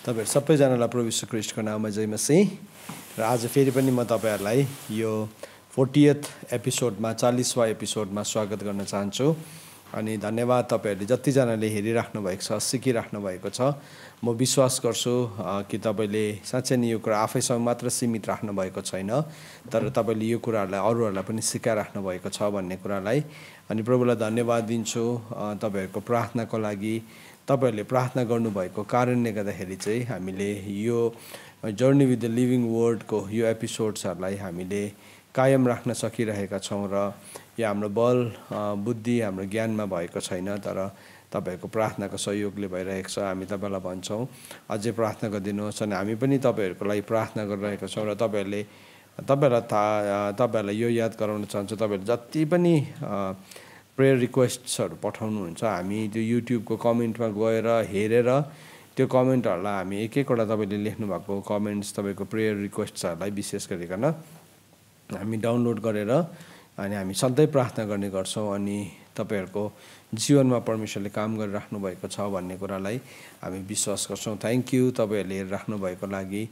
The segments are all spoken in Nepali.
तपाईहरु सबैजनालाई प्रभु यीशु ख्रीष्टको नाममा जय मसीह। र आज फेरि पनि म तपाईहरुलाई यो 40th एपिसोडमा 40वां एपिसोडमा स्वागत गर्न चाहन्छु। अनि धन्यवाद तपाईहरुले जतिजनाले हेरिराख्नु भएको छ, सिकिराख्नु भएको छ। म विश्वास गर्छु कि तपाईले साँच्चै नै यो कुरा आफैसँग मात्र सीमित राख्नु भएको छैन, तर तपाईले यो कुराहरुलाई अरूहरुलाई पनि सिकाइराख्नु भएको छ भन्ने कुरालाई। अनि प्रभुलाई धन्यवाद दिन्छु तपाईहरुको प्रार्थनाको लागि। तपाईहरुले प्रार्थना गर्नुभएको कारणले गर्दाखेरि चाहिँ हामीले यो जर्नी विथ द लिभिङ वर्डको यो एपिसोड्सहरुलाई हामीले कायम राख्न सकिरहेका छौं। र यो हाम्रो बल बुद्धि हाम्रो ज्ञानमा भएको छैन, तर तपाईहरुको प्रार्थनाको सहयोगले भइरहेको छ। हामी तपाईलाई भन्छौं अझै प्रार्थना गरिदिनुहोस्। अनि हामी पनि तपाईहरुको लागि प्रार्थना गरिरहेका छौं। र तपाईहरुलाई यो याद गराउन चाहन्छु, तपाईहरुले जति पनि प्रेयर रिक्वेस्ट्सहरु पठाउनुहुन्छ, हामी त्यो युट्युबको कमेन्टमा गएर हेरेर त्यो कमेन्टहरुलाई हामी एक एकवटा तपाईले लेख्नु भएको कमेन्ट्स, तपाईको प्रेयर रिक्वेस्ट्सहरुलाई विशेष गरिकन हामी डाउनलोड गरेर अनि हामी सधैँ प्रार्थना गर्ने गर्छौं। अनि तपाईहरुको जीवनमा परमेश्वरले काम गरिराख्नु भएको छ भन्ने कुरालाई हामी विश्वास गर्छौं। थ्यांक यू तपाईहरुले हेरिराख्नु भएको लागि।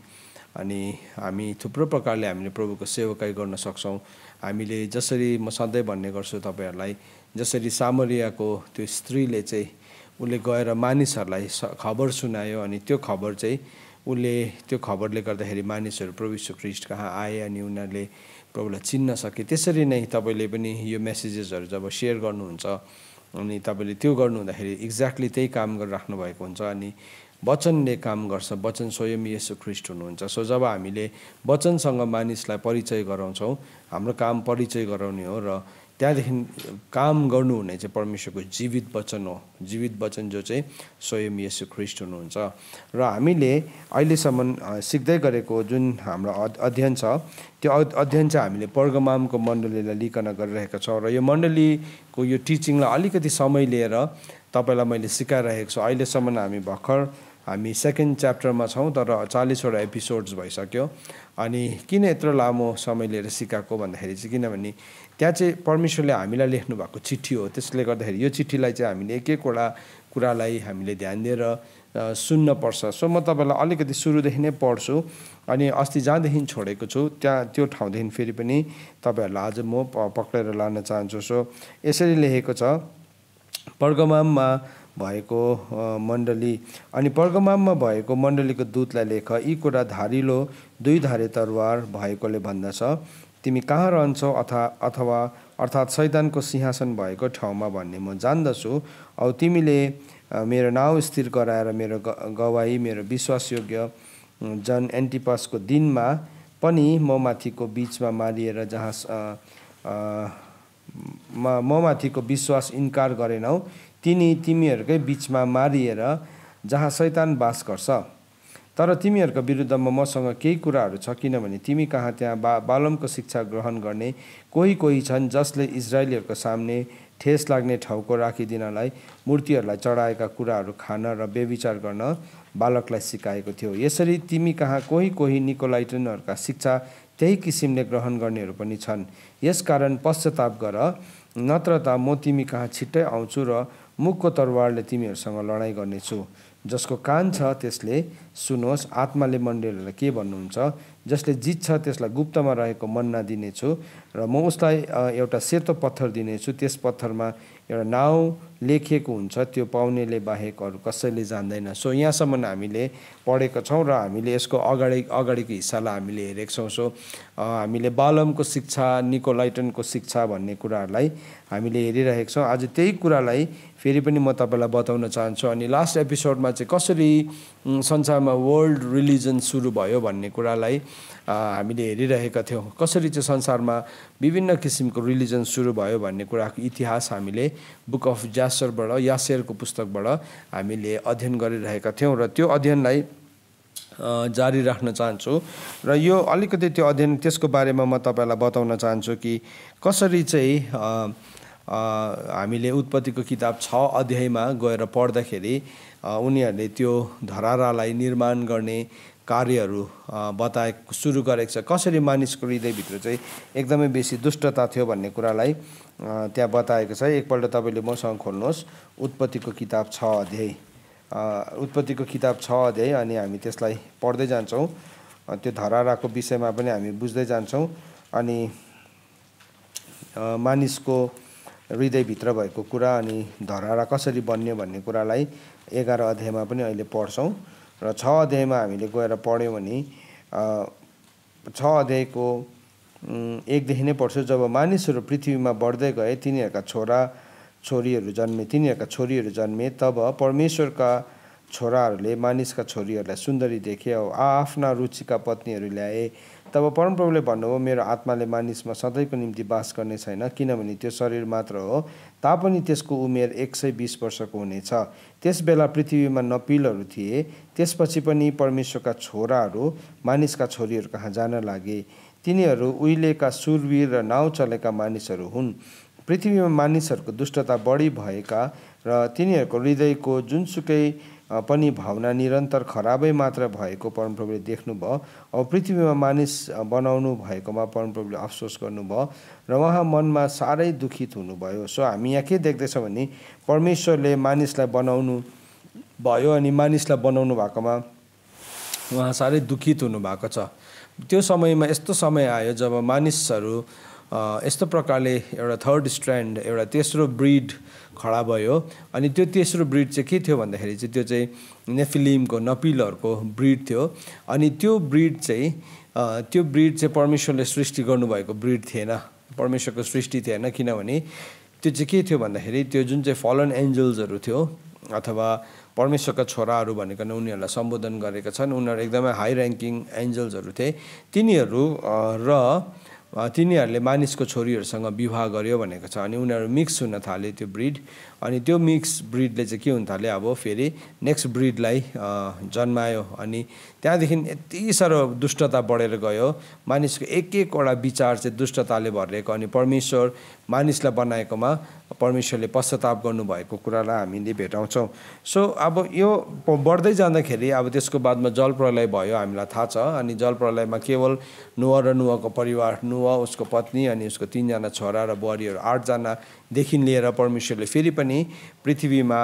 अनि हामी थुप्रो प्रकारले हामीले प्रभुको सेवकाई गर्न सक्छौं। हामीले जसरी म सधैँ भन्ने गर्छु तपाईहरुलाई, जसरी सामरियाको त्यो स्त्रीले चाहिँ उले गएर मानिसहरुलाई खबर सुनायो, अनि त्यो खबर चाहिँ उले त्यो खबरले गर्दाखेरि मानिसहरु प्रभु यीशु ख्रीष्ट कहाँ आए अनि उनीहरुले प्रभुलाई चिन्न सके। त्यसरी नै तपाईले पनि यो मेसेजेसहरु जब शेयर गर्नुहुन्छ अनि तपाईले त्यो गर्नुहुँदाखेरि एक्ज्याक्टली त्यही काम गरिराख्नु भएको हुन्छ। अनि वचनले काम गर्छ, वचन स्वयं येशू ख्रीष्ट हुनुहुन्छ। सो जब हामीले वचनसँग मानिसलाई परिचय गराउँछौं, हाम्रो काम परिचय गराउने हो। र त्यहाँदेखि काम गर्नुहुने चाहिँ परमेश्वरको जीवित वचन हो, जीवित वचन जो चाहिँ स्वयं येशू ख्रीष्ट हुनुहुन्छ। र हामीले अहिलेसम्म सिक्दै गरेको जुन हाम्रो अध्ययन छ, त्यो अध्ययन चाहिँ हामीले पर्गमामको मण्डलीलाई लिकन गरिरहेका छौं। र यो मण्डलीको यो टिचिङलाई अलिकति समय लिएर तपाईलाई मैले सिकाइरहेको छु। अहिलेसम्म हामी सेकेन्ड च्याप्टरमा छौं, तर 40 वटा एपिसोड्स भइसक्यो। अनि किन यत्रो लामो समय लिएर सिकाएको भन्दाखेरि चाहिँ किनभने त्यहाँ चाहिँ परमेश्वरले हामीलाई लेख्नु भएको चिठी हो। त्यसले गर्दाखेरि यो चिठीलाई चाहिँ हामीले एक एकवटा कुरालाई हामीले ध्यान दिएर सुन्न पर्छ। सो म तपाईलाई अलिकति सुरुदेखि नै पढ्छु। अनि अस्ति जहाँदेखि छोडेको छु त्यो ठाउँदेखि फेरि पनि तपाईहरुलाई आज म पक्रेर लान चाहन्छु। सो यसरी लेखेको छ, पर्गमाममा भएको मण्डली। अनि पर्गमाममा भएको मण्डलीको दूतलाई लेख, यी कुरा धारिलो दुई धारे तरवार भएकोले भन्दछ, तिमी कहाँ रहन्छौ अथवा अर्थात् शैतानको सिंहासन भएको ठाउँमा भन्ने म जान्दछु। औ तिमीले मेरो नाउँ स्थिर गराएर मेरो गवाही मेरो विश्वासयोग्य जन एन्टिपसको दिनमा पनि ममाथिको बीचमा मारिएर ममाथिको विश्वास इन्कार गरेनौ, तिमीहरूकै बीचमा मारिएर जहाँ शैतान बास गर्छ। तर तिमीहरूको विरुद्धमा मसँग केही कुराहरू छ, किनभने तिमी कहाँ त्यहाँ बालमको शिक्षा ग्रहण गर्ने कोही छन्, जसले इजरायलीहरूको सामने ठेस लाग्ने ठाउँको राखिदिनलाई मूर्तिहरूलाई चढाएका कुराहरू खान र व्यभिचार गर्न बालकलाई सिकाएको थियो। यसरी तिमी कहाँ कोही निकोलाइटनहरूका शिक्षा त्यही किसिमले ग्रहण गर्नेहरू पनि छन्। यसकारण पश्चाताप गर, नत्र त म तिमी कहाँ छिट्टै आउँछु र मुखको तरवारले तिमीहरूसँग लडाईँ गर्नेछु। जसको कान छ त्यसले सुनोस्, आत्माले मण्डलीलाई के भन्नुहुन्छ। जसले जित्छ त्यसलाई गुप्तमा रहेको मन्ना दिनेछु र म उसलाई एउटा सेतो पत्थर दिनेछु। त्यस पत्थरमा एउटा नाउँ लेखिएको हुन्छ, त्यो पाउनेले बाहेक अरू कसैले जान्दैन। सो यहाँसम्म हामीले पढेको छौं र हामीले यसको अगाडिको हिस्सालाई हामीले हेरेको छौं। सो हामीले बालमको शिक्षा, निकोलाइटनको शिक्षा भन्ने कुराहरूलाई हामीले हेरिरहेको छौं। आज त्यही कुरालाई फेरि पनि म तपाईलाई बताउन चाहन्छु। अनि लास्ट एपिसोडमा चाहिँ कसरी संसारमा वर्ल्ड रिलिजन सुरु भयो भन्ने कुरालाई हामीले हेरिरहेका थियौं। कसरी चाहिँ संसारमा विभिन्न किसिमको रिलिजन सुरु भयो भन्ने कुराको इतिहास हामीले बुक अफ यासेरको पुस्तकबाट हामीले अध्ययन गरिरहेका थियौं। र त्यो अध्ययनलाई जारी राख्न चाहन्छु। र यो अलिकति त्यो अध्ययन त्यसको बारेमा म तपाईलाई बताउन चाहन्छु कि कसरी चाहिँ हामीले उत्पत्तिको किताब 6 अध्यायमा गएर पढ्दाखेरि उनीहरूले त्यो धरारालाई निर्माण गर्ने कार्यहरू बताएको सुरु गरेको छ। कसरी मानिसको हृदयभित्र चाहिँ एकदमै बेसी दुष्टता थियो भन्ने कुरालाई त्यहाँ बताएको छ। एकपल्ट तपाईले मसँग खोल्नुहोस् उत्पत्तिको किताब 6 अध्याय। उत्पत्तिको किताब 6 अध्याय अनि हामी त्यसलाई पढ्दै जान्छौँ। त्यो धराराको विषयमा पनि हामी बुझ्दै जान्छौँ अनि मानिसको हृदयभित्र भएको कुरा अनि धरारा कसरी बन्यो भन्ने कुरालाई 11 अध्यायमा पनि अहिले पढ्छौँ र 6 अध्यायमा हामीले गएर पढ्यौँ भने 6 अध्यायको 1 देखि नै पढ्छु। जब मानिसहरू पृथ्वीमा बढ्दै गए तिनीहरूका छोरीहरू जन्मे तब परमेश्वरका छोराहरूले मानिसका छोरीहरूलाई सुन्दरी देखे आफ्ना रुचिका पत्नीहरू ल्याए। तब परमप्रभुले भन्नुभयो, मेरो आत्माले मानिसमा सधैँको निम्ति बास गर्ने छैन, किनभने त्यो शरीर मात्र हो, तापनि त्यसको उमेर 120 वर्षको हुनेछ। त्यस बेला पृथ्वीमा नपिलहरू थिए। त्यसपछि पनि परमेश्वरका छोराहरू मानिसका छोरीहरू कहाँ जान लागे। तिनीहरू उहिलेका सुरवीर र नाउँ चलेका मानिसहरू हुन्। पृथ्वीमा मानिसहरूको दुष्टता बढी भएका र तिनीहरूको हृदयको जुनसुकै पनि भावना निरन्तर खराबै मात्र भएको परमप्रभुले देख्नुभयो। अब पृथ्वीमा मानिस बनाउनु भएकोमा परमप्रभुले अफसोस गर्नुभयो र उहाँ मनमा साह्रै दुखित हुनुभयो। सो हामी यहाँ के देख्दैछौँ भने परमेश्वरले मानिसलाई बनाउनु भयो अनि मानिसलाई बनाउनु भएकोमा उहाँ साह्रै दुखित हुनुभएको छ। त्यो समयमा यस्तो समय आयो जब मानिसहरू यस्तो प्रकारले एउटा थर्ड स्ट्रान्ड, एउटा तेस्रो ब्रिड खडा भयो अनि त्यो तेस्रो ब्रिड चाहिँ के थियो भन्दाखेरि चाहिँ त्यो चाहिँ नेफिलिमको नपिलहरूको ब्रिड थियो। अनि त्यो ब्रिड चाहिँ परमेश्वरले सृष्टि गर्नुभएको ब्रिड थिएन, परमेश्वरको सृष्टि थिएन। किनभने त्यो चाहिँ के थियो भन्दाखेरि त्यो जुन चाहिँ फलन एन्जल्सहरू थियो अथवा परमेश्वरका छोराहरू भनेको उनीहरूलाई सम्बोधन गरेका छन्, उनीहरू एकदमै हाई ऱ्याङ्किङ एन्जल्सहरू थिए। तिनीहरूले मानिसको छोरीहरूसँग विवाह गर्यो भनेको छ अनि उनीहरू मिक्स हुन थाले त्यो ब्रिड। अनि त्यो मिक्स ब्रिडले चाहिँ के हुन थाल्यो, अब फेरि नेक्स्ट ब्रिडलाई जन्मायो अनि त्यहाँदेखि यति साह्रो दुष्टता बढेर गयो। मानिसको एकवटा विचार चाहिँ दुष्टताले भरिएको अनि परमेश्वर मानिसलाई बनाएकोमा परमेश्वरले पश्चाताप गर्नुभएको कुरालाई हामीले भेटाउँछौँ। सो अब यो बढ्दै जाँदाखेरि अब त्यसको बादमा जल प्रलय भयो, हामीलाई थाहा छ। अनि जल प्रलयमा केवल नोआ र नोआको परिवार, नोआ, उसको पत्नी अनि उसको 3 जना छोरा र बुहारीहरू 8 जनादेखि लिएर परमेश्वरले फेरि पनि पृथ्वीमा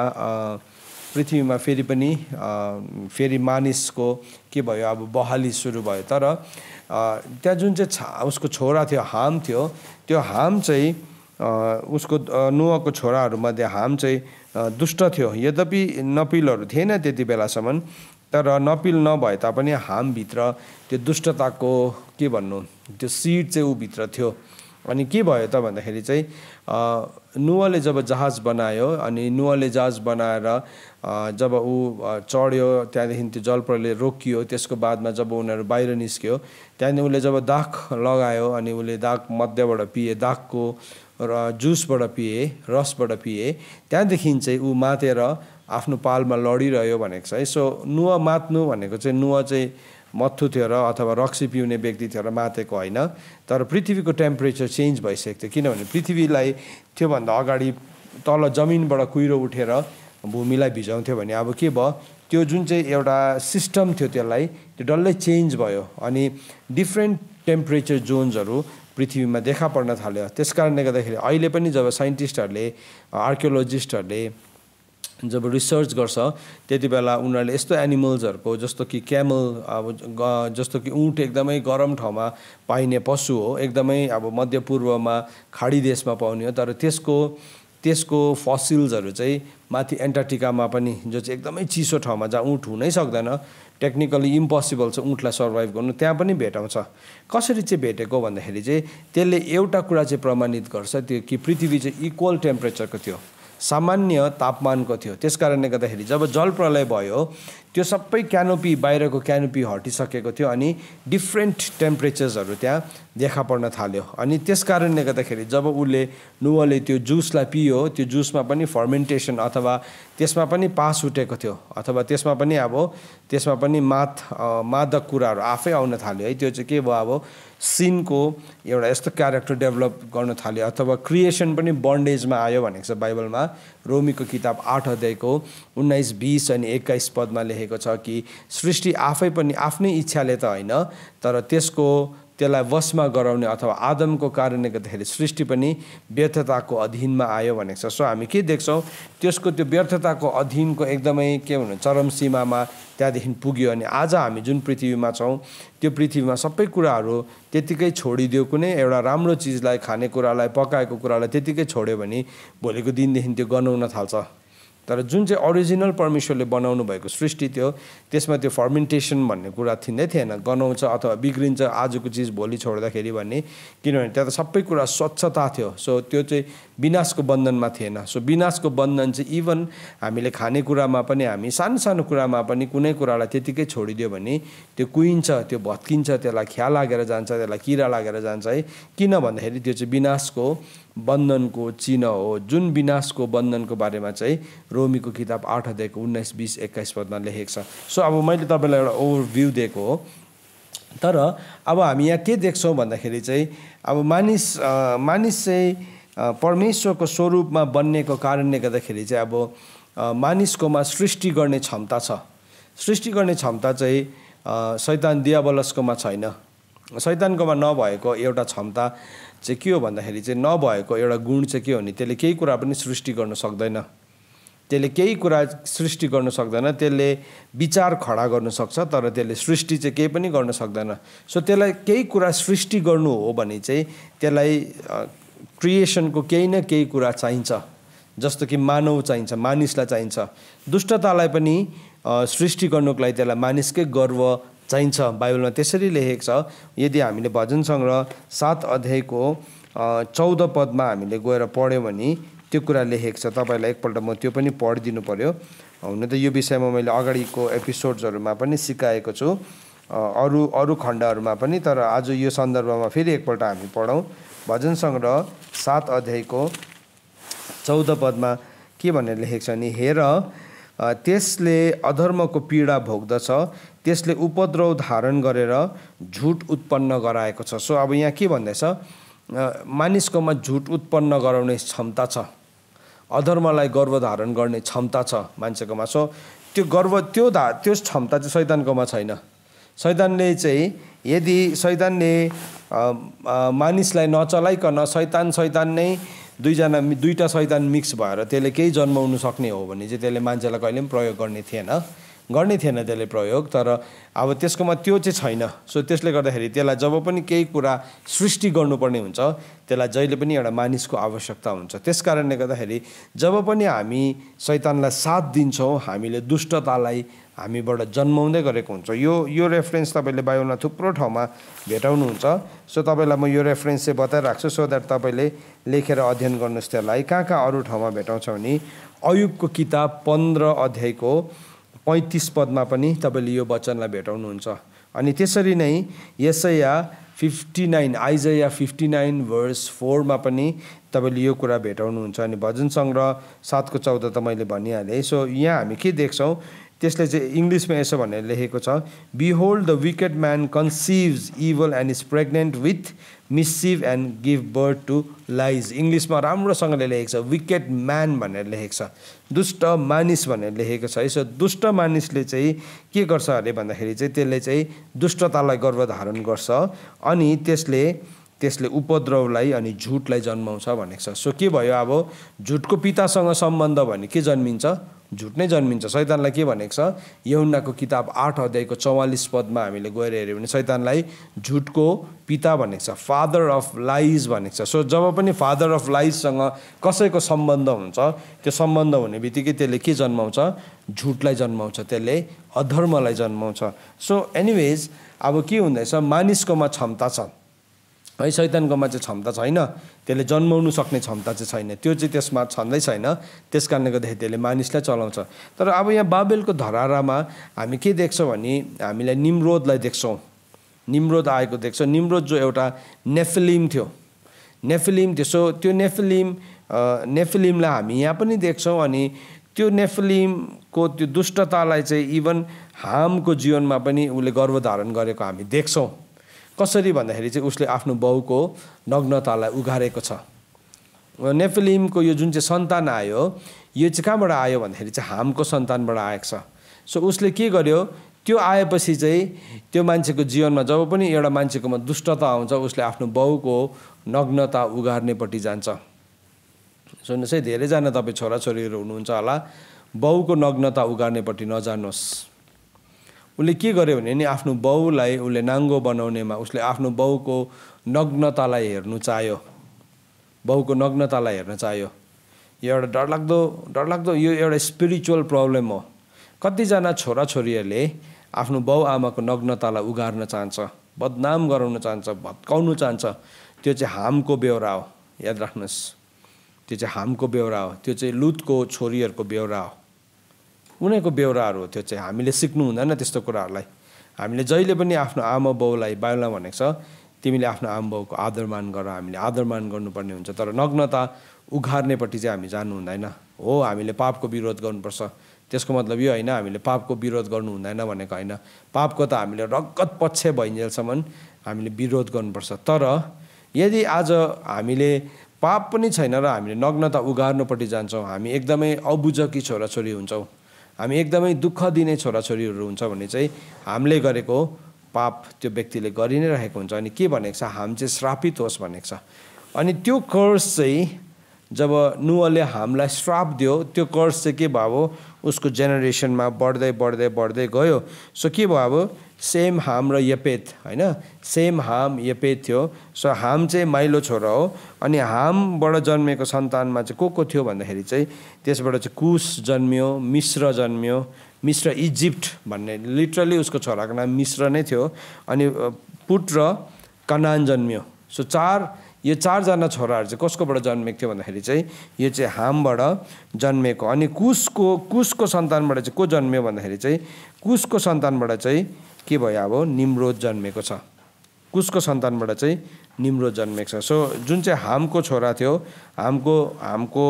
फेरि मानिसको के भयो, अब बहाली सुरु भयो। तर त्यहाँ जुन चाहिँ उसको छोरा थियो, हाम थियो, त्यो हाम चाहिँ उसको नोआको छोराहरूमध्ये हाम चाहिँ दुष्ट थियो। यद्यपि नपिलहरू थिएन त्यति बेलासम्म, तर नपिल नभए तापनि हामभित्र त्यो दुष्टताको के भन्नु, त्यो सिड चाहिँ ऊभित्र थियो। अनि के भयो त भन्दाखेरि चाहिँ नोआले जब जहाज बनायो अनि नोआले जहाज बनाएर जब ऊ चढ्यो त्यहाँदेखि त्यो जलप्रलय रोकियो। त्यसको बादमा जब उनीहरू बाहिर निस्क्यो त्यहाँदेखि उसले जब दाख लगायो अनि उसले दाख मध्यबाट पिए, दाखको र जुसबाट पिए, रसबाट पिए। त्यहाँदेखि चाहिँ ऊ मातेर आफ्नो पालमा लडिरह्यो भनेको छ है। सो नुवा मात्नु भनेको चाहिँ नुवा चाहिँ मत्थु थियो र अथवा रक्सी पिउने व्यक्ति थियो र मातेको होइन, तर पृथ्वीको टेम्परेचर चेन्ज भइसकेको थियो। किनभने पृथ्वीलाई त्योभन्दा अगाडि तल जमिनबाट कुहिरो उठेर भूमिलाई भिजाउँथ्यो भने अब के भयो, त्यो जुन चाहिँ एउटा सिस्टम थियो त्यसलाई त्यो डल्लै चेन्ज भयो अनि डिफ्रेन्ट टेम्परेचर जोन्सहरू पृथ्वीमा देखा पर्न थाल्यो। त्यस कारणले गर्दाखेरि अहिले पनि जब साइन्टिस्टहरूले, आर्कियोलोजिस्टहरूले जब रिसर्च गर्छ त्यति बेला उनीहरूले यस्तो एनिमल्सहरूको जस्तो कि क्यामल, अब जस्तो कि ऊँट एकदमै गरम ठाउँमा पाइने पशु हो, एकदमै अब मध्यपूर्वमा खाडी देशमा पाउने हो, तर त्यसको फसिल्सहरू चाहिँ माथि एन्टार्क्टिकामा पनि, जो चाहिँ एकदमै चिसो ठाउँमा जहाँ ऊँट हुनै सक्दैन, टेक्निकली इम्पोसिबल छ ऊँटलाई सर्भाइभ गर्नु, त्यहाँ पनि भेटाउँछ। कसरी चाहिँ भेटेको भन्दाखेरि चाहिँ त्यसले एउटा कुरा चाहिँ प्रमाणित गर्छ, त्यो कि पृथ्वी चाहिँ इक्वल टेम्परेचरको थियो, सामान्य तापमानको थियो। त्यस कारणले गर्दाखेरि जब जल प्रलय भयो त्यो सबै क्यानोपी, बाहिरको क्यानोपी हटिसकेको थियो अनि डिफ्रेन्ट टेम्परेचर्सहरू त्यहाँ देखा पर्न थाल्यो। अनि त्यस कारणले गर्दाखेरि जब उसले नुवाले त्यो जुसलाई पियो, त्यो जुसमा पनि फर्मेन्टेसन अथवा त्यसमा पनि पास उठेको थियो, अथवा त्यसमा पनि मादक कुराहरू आफै आउन थाल्यो है। त्यो चाहिँ के भयो, अब सिनको एउटा यस्तो क्यारेक्टर डेभलप गर्न थाल्यो, अथवा क्रिएसन पनि बन्डेजमा आयो भनेको छ बाइबलमा। रोमीको किताब 8 अध्यायको 19, 20 अनि 21 पदमा लेखेको छ कि सृष्टि आफै पनि आफ्नै इच्छाले त होइन, तर त्यसलाई वशमा गराउने अथवा आदमको कारणले गर्दाखेरि सृष्टि पनि व्यर्थताको अधीनमा आयो भनेको छ। सो हामी के देख्छौँ, त्यसको त्यो व्यर्थताको अधीनको एकदमै के भन्नु चरम सीमामा त्यहाँदेखि पुग्यो। अनि आज हामी जुन पृथ्वीमा छौँ त्यो पृथ्वीमा सबै कुराहरू त्यतिकै छोडिदियो, कुनै एउटा राम्रो चिजलाई खानेकुरालाई पकाएको कुरालाई त्यतिकै छोड्यो भने भोलिको दिनदेखि त्यो गनाउन थाल्छ। तर जुन चाहिँ ओरिजिनल परमेश्वरले बनाउनु भएको सृष्टि थियो त्यसमा त्यो फर्मेन्टेसन भन्ने कुरा थिँदै थिएन, गनाउँछ अथवा बिग्रिन्छ आजको चिज भोलि छोड्दाखेरि भन्ने, किनभने त्यहाँ त सबै कुरा स्वच्छता थियो। सो त्यो चाहिँ विनाशको बन्धनमा थिएन। सो विनाशको बन्धन चाहिँ इभन हामीले खानेकुरामा पनि हामी सानो सानो कुरामा पनि कुनै कुरालाई त्यतिकै छोडिदियो भने त्यो कुहिन्छ, त्यो भत्किन्छ, त्यसलाई खिया लागेर जान्छ, त्यसलाई किरा लागेर जान्छ है। किन भन्दाखेरि त्यो चाहिँ विनाशको बन्धनको चिन्ह हो, जुन विनाशको बन्धनको बारेमा चाहिँ रोमीको किताब 8 अध्यायको 19, 20, 21 पदमा लेखेको छ। सो अब मैले तपाईँलाई एउटा ओभरभ्यू दिएको हो। तर अब हामी यहाँ के देख्छौँ भन्दाखेरि चाहिँ अब मानिस चाहिँ परमेश्वरको स्वरूपमा बन्नेको कारणले गर्दाखेरि चाहिँ अब मानिसकोमा सृष्टि गर्ने क्षमता छ। सृष्टि गर्ने क्षमता चाहिँ शैतान दियाबलसकोमा छैन। शैतानकोमा नभएको एउटा क्षमता चाहिँ के हो भन्दाखेरि चाहिँ नभएको एउटा गुण चाहिँ के हो भने त्यसले केही कुरा पनि सृष्टि गर्न सक्दैन। त्यसले केही कुरा सृष्टि गर्न सक्दैन, त्यसले विचार खडा गर्न सक्छ तर त्यसले सृष्टि चाहिँ केही पनि गर्न सक्दैन। सो त्यसलाई केही कुरा सृष्टि गर्नु हो भने चाहिँ त्यसलाई क्रिएसनको केही न केही कुरा चाहिन्छ, जस्तो कि मानव चाहिन्छ, मानिसलाई चाहिन्छ। दुष्टतालाई पनि सृष्टि गर्नुको लागि त्यसलाई मानिसकै गर्व चाहिन्छ। बाइबलमा त्यसरी लेखेको छ। यदि हामीले भजन सङ्ग्रह 7 अध्यायको 14 पदमा हामीले गएर पढ्यौँ भने त्यो कुरा लेखेको छ। तपाईँलाई एकपल्ट म त्यो पनि पढिदिनु पर्यो। हुन त यो विषयमा मैले अगाडिको एपिसोड्सहरूमा पनि सिकाएको छु, अरू खण्डहरूमा पनि, तर आज यो सन्दर्भमा फेरि एकपल्ट हामी पढौँ। भजन सङ्ग्रह 7 अध्यायको 14 पदमा के भनेर लेखेको छ भने, हेर त्यसले अधर्मको पीडा भोग्दछ, त्यसले उपद्रव धारण गरेर झुट उत्पन्न गराएको छ। सो अब यहाँ के भन्दैछ, मानिसकोमा झुट उत्पन्न गराउने क्षमता छ, अधर्मलाई गर्व धारण गर्ने क्षमता छ मान्छेकोमा। सो त्यो गर्व त्यो क्षमता चाहिँ शैतानकोमा छैन। शैतानले चाहिँ यदि शैतानले मानिसलाई नचलाइकन शैतान नै दुईटा शैतान मिक्स भएर त्यसले केही जन्माउनु सक्ने हो भने चाहिँ त्यसले मान्छेलाई कहिले पनि प्रयोग गर्ने थिएन त्यसले प्रयोग। तर अब त्यसकोमा त्यो चाहिँ छैन। सो त्यसले गर्दाखेरि त्यसलाई जब पनि केही कुरा सृष्टि गर्नुपर्ने हुन्छ त्यसलाई जहिले पनि एउटा मानिसको आवश्यकता हुन्छ। त्यस कारणले गर्दाखेरि जब पनि हामी शैतानलाई साथ दिन्छौँ हामीले दुष्टतालाई हामीबाट जन्माउँदै गरेको हुन्छ। यो रेफरेन्स तपाईँले बाइबलमा थुप्रो ठाउँमा भेटाउनुहुन्छ। सो तपाईँलाई म यो रेफरेन्स चाहिँ बताइराख्छु सो द्याट तपाईँले लेखेर अध्ययन गर्नुहोस् त्यसलाई। कहाँ अरू ठाउँमा भेटाउँछ भने अयुबको किताब 15 अध्यायको 35 पदमा पनि तपाईँले यो वचनलाई भेटाउनुहुन्छ। अनि त्यसरी नै आइजाया 59 भर्स 4 मा पनि तपाईँले यो कुरा भेटाउनुहुन्छ। अनि भजन सङ्ग्रह 7 को 14 त मैले भनिहालेँ। सो यहाँ हामी के देख्छौँ त्यसले चाहिँ इङ्ग्लिसमा यसो भनेर लेखेको छ, behold the wicked man conceives evil and is pregnant with mischief and give birth to lies. इङ्ग्लिसमा राम्रोसँगले लेखेको छ, विकेड म्यान भनेर लेखेको छ, दुष्ट मानिस भनेर लेखेको छ। यसो दुष्ट मानिसले चाहिँ के गर्छ अरे भन्दाखेरि चाहिँ त्यसले चाहिँ दुष्टतालाई गर्व धारण गर्छ अनि त्यसले उपद्रवलाई अनि झुटलाई जन्माउँछ भनेको छ। सो के भयो, अब झुटको पितासँग सम्बन्ध भने के जन्मिन्छ, झुट नै जन्मिन्छ। शैतानलाई के भनेको छ, यूहन्नाको किताब 8 अध्यायको 44 पदमा हामीले गएर हेऱ्यौँ भने शैतानलाई झुटको पिता भनेको छ, फादर अफ लाइज भनेको छ। सो जब पनि फादर अफ लाइजसँग कसैको सम्बन्ध हुन्छ त्यो सम्बन्ध हुने बित्तिकै त्यसले के जन्माउँछ, झुटलाई जन्माउँछ, त्यसले अधर्मलाई जन्माउँछ। सो एनिवेज अब के हुँदैछ, मानिसकोमा क्षमता छ है, शैतानकोमा चाहिँ क्षमता छैन, त्यसले जन्माउनु सक्ने क्षमता चाहिँ छैन, त्यो चाहिँ त्यसमा छँदै छैन। त्यस कारणले गर्दाखेरि त्यसले मानिसलाई चलाउँछ। तर अब यहाँ बाबेलको धरारामा हामी के देख्छौँ भने हामीलाई निम्रोदलाई देख्छौँ, निम्रोद आएको देख्छौँ। निम्रोद जो एउटा नेफिलिम थियो। सो त्यो नेफिलिमलाई हामी यहाँ पनि देख्छौँ। अनि त्यो नेफिलिमको त्यो दुष्टतालाई चाहिँ इभन हामको जीवनमा पनि उसले गर्व धारण गरेको हामी देख्छौँ। कसरी भन्दाखेरि चाहिँ उसले आफ्नो बाउको नग्नतालाई उघारेको छ। नेफिलिमको यो जुन चाहिँ सन्तान आयो यो चाहिँ कहाँबाट आयो भन्दाखेरि चाहिँ हामको सन्तानबाट आएको छ। सो उसले के गर्यो, त्यो आएपछि चाहिँ त्यो मान्छेको जीवनमा जब पनि एउटा मान्छेकोमा दुष्टता आउँछ उसले आफ्नो बाउको नग्नता उघार्नेपट्टि जान्छ। सुन्नुहोस् है, धेरैजना तपाईँ छोराछोरीहरू हुनुहुन्छ होला, बाउको नग्नता उघार्नेपट्टि नजानुहोस्। उसले के गर्यो भने नि आफ्नो बाउलाई उसले नाङ्गो बनाउनेमा उसले आफ्नो बाउको नग्नतालाई हेर्नु चाह्यो, बाउको नग्नतालाई हेर्न चाह्यो। यो एउटा डरलाग्दो यो एउटा स्पिरिचुअल प्रब्लम हो। कतिजना छोराछोरीहरूले आफ्नो बाउ आमाको नग्नतालाई उघार्न चाहन्छ, बदनाम गराउन चाहन्छ, भत्काउनु चाहन्छ। त्यो चाहिँ हामको बेहोरा हो, याद राख्नुहोस्। त्यो चाहिँ हामको बेहोरा हो, त्यो चाहिँ लुतको छोरीहरूको बेहोरा हो, उनीहरूको बेहोराहरू हो। त्यो चाहिँ हामीले सिक्नु हुँदैन त्यस्तो कुराहरूलाई। हामीले जहिले पनि आफ्नो आमा बाउलाई, बाइबलमा भनेको छ तिमीले आफ्नो आमा बाउको आदरमान गर, हामीले आदरमान गर्नुपर्ने हुन्छ। तर नग्नता उघार्नेपट्टि चाहिँ हामी जानु हुँदैन। हो, हामीले पापको विरोध गर्नुपर्छ, त्यसको मतलब यो होइन हामीले पापको विरोध गर्नु हुँदैन भनेको होइन। पापको त हामीले रगत पक्ष भइन्जेलसम्म हामीले विरोध गर्नुपर्छ। तर यदि आज हामीले पाप पनि छैन र हामीले नग्नता उघार्नुपट्टि जान्छौँ, हामी एकदमै अबुझकी छोराछोरी हुन्छौँ, हामी एकदमै दुःख दिने छोराछोरीहरू हुन्छ भने चाहिँ हामीले गरेको पाप त्यो व्यक्तिले गरि नै रहेको हुन्छ। अनि के भनेको छ, हाम चाहिँ श्रापित होस् भनेको छ। अनि त्यो कर्स चाहिँ जब नोहले हामलाई श्राप दियो, त्यो कर्स चाहिँ के भयो, उसको जेनेरेसनमा बढ्दै बढ्दै बढ्दै गयो। सो के भयो अब, सेम हाम र यपेत, होइन, सेम हाम यपेत थियो। सो हाम चाहिँ माइलो छोरा हो। अनि हामबाट जन्मेको सन्तानमा चाहिँ को थियो भन्दाखेरि चाहिँ त्यसबाट चाहिँ कुश जन्मियो, मिश्र जन्मियो। मिश्र इजिप्ट भन्ने लिटरली उसको छोराको नाम मिश्र नै थियो। अनि पुट र कनान जन्मियो। सो यो चारजना छोराहरू चाहिँ कसकोबाट जन्मेको थियो भन्दाखेरि चाहिँ यो चाहिँ हामबाट जन्मेको। अनि कुशको सन्तानबाट चाहिँ को जन्मियो भन्दाखेरि चाहिँ कुशको सन्तानबाट चाहिँ के भयो, अब निम्रोद जन्मेको छ। कुशको सन्तानबाट चाहिँ निम्रोद जन्मेको छ। सो जुन चाहिँ हामको छोरा थियो, हामको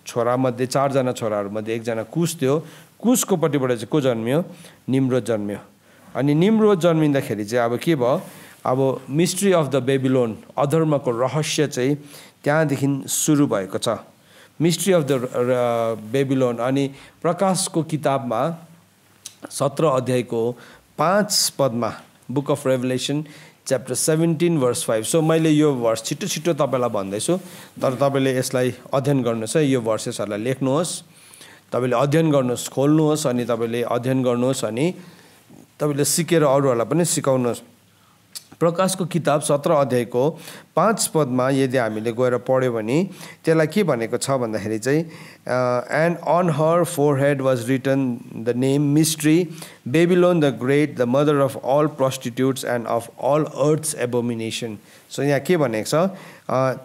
छोरामध्ये चारजना छोराहरूमध्ये एकजना कुश थियो। कुशको पट्टिबाट चाहिँ को जन्मियो, निम्रोद जन्मियो। अनि निम्रोद जन्मिँदाखेरि चाहिँ अब के भयो, अब मिस्ट्री अफ द बेबिलोन, अधर्मको रहस्य चाहिँ त्यहाँदेखि सुरु भएको छ। Mystery of the Babylon. अनि प्रकाशको किताबमा 17 अध्यायको 5 पदमा, book of revelation chapter 17 verse 5। So मैले यो वर्स छिटो तपाईँलाई भन्दैछु, तर तपाईँले यसलाई अध्ययन गर्नुहोस् है। यो वर्सेसहरूलाई लेख्नुहोस्, तपाईँले अध्ययन गर्नुहोस्, खोल्नुहोस्, अनि तपाईँले अध्ययन गर्नुहोस्, अनि तपाईँले सिकेर अरूहरूलाई पनि सिकाउनुहोस्। प्रकाशको किताब 17 अध्यायको 5 पदमा यदि हामीले गएर पढ्यो भने त्यसलाई के भनेको छ भन्दाखेरि चाहिँ and on her forehead was written the name mystery Babylon the great the mother of all prostitutes and of all earth's abomination. So यहाँ के भनेको छ,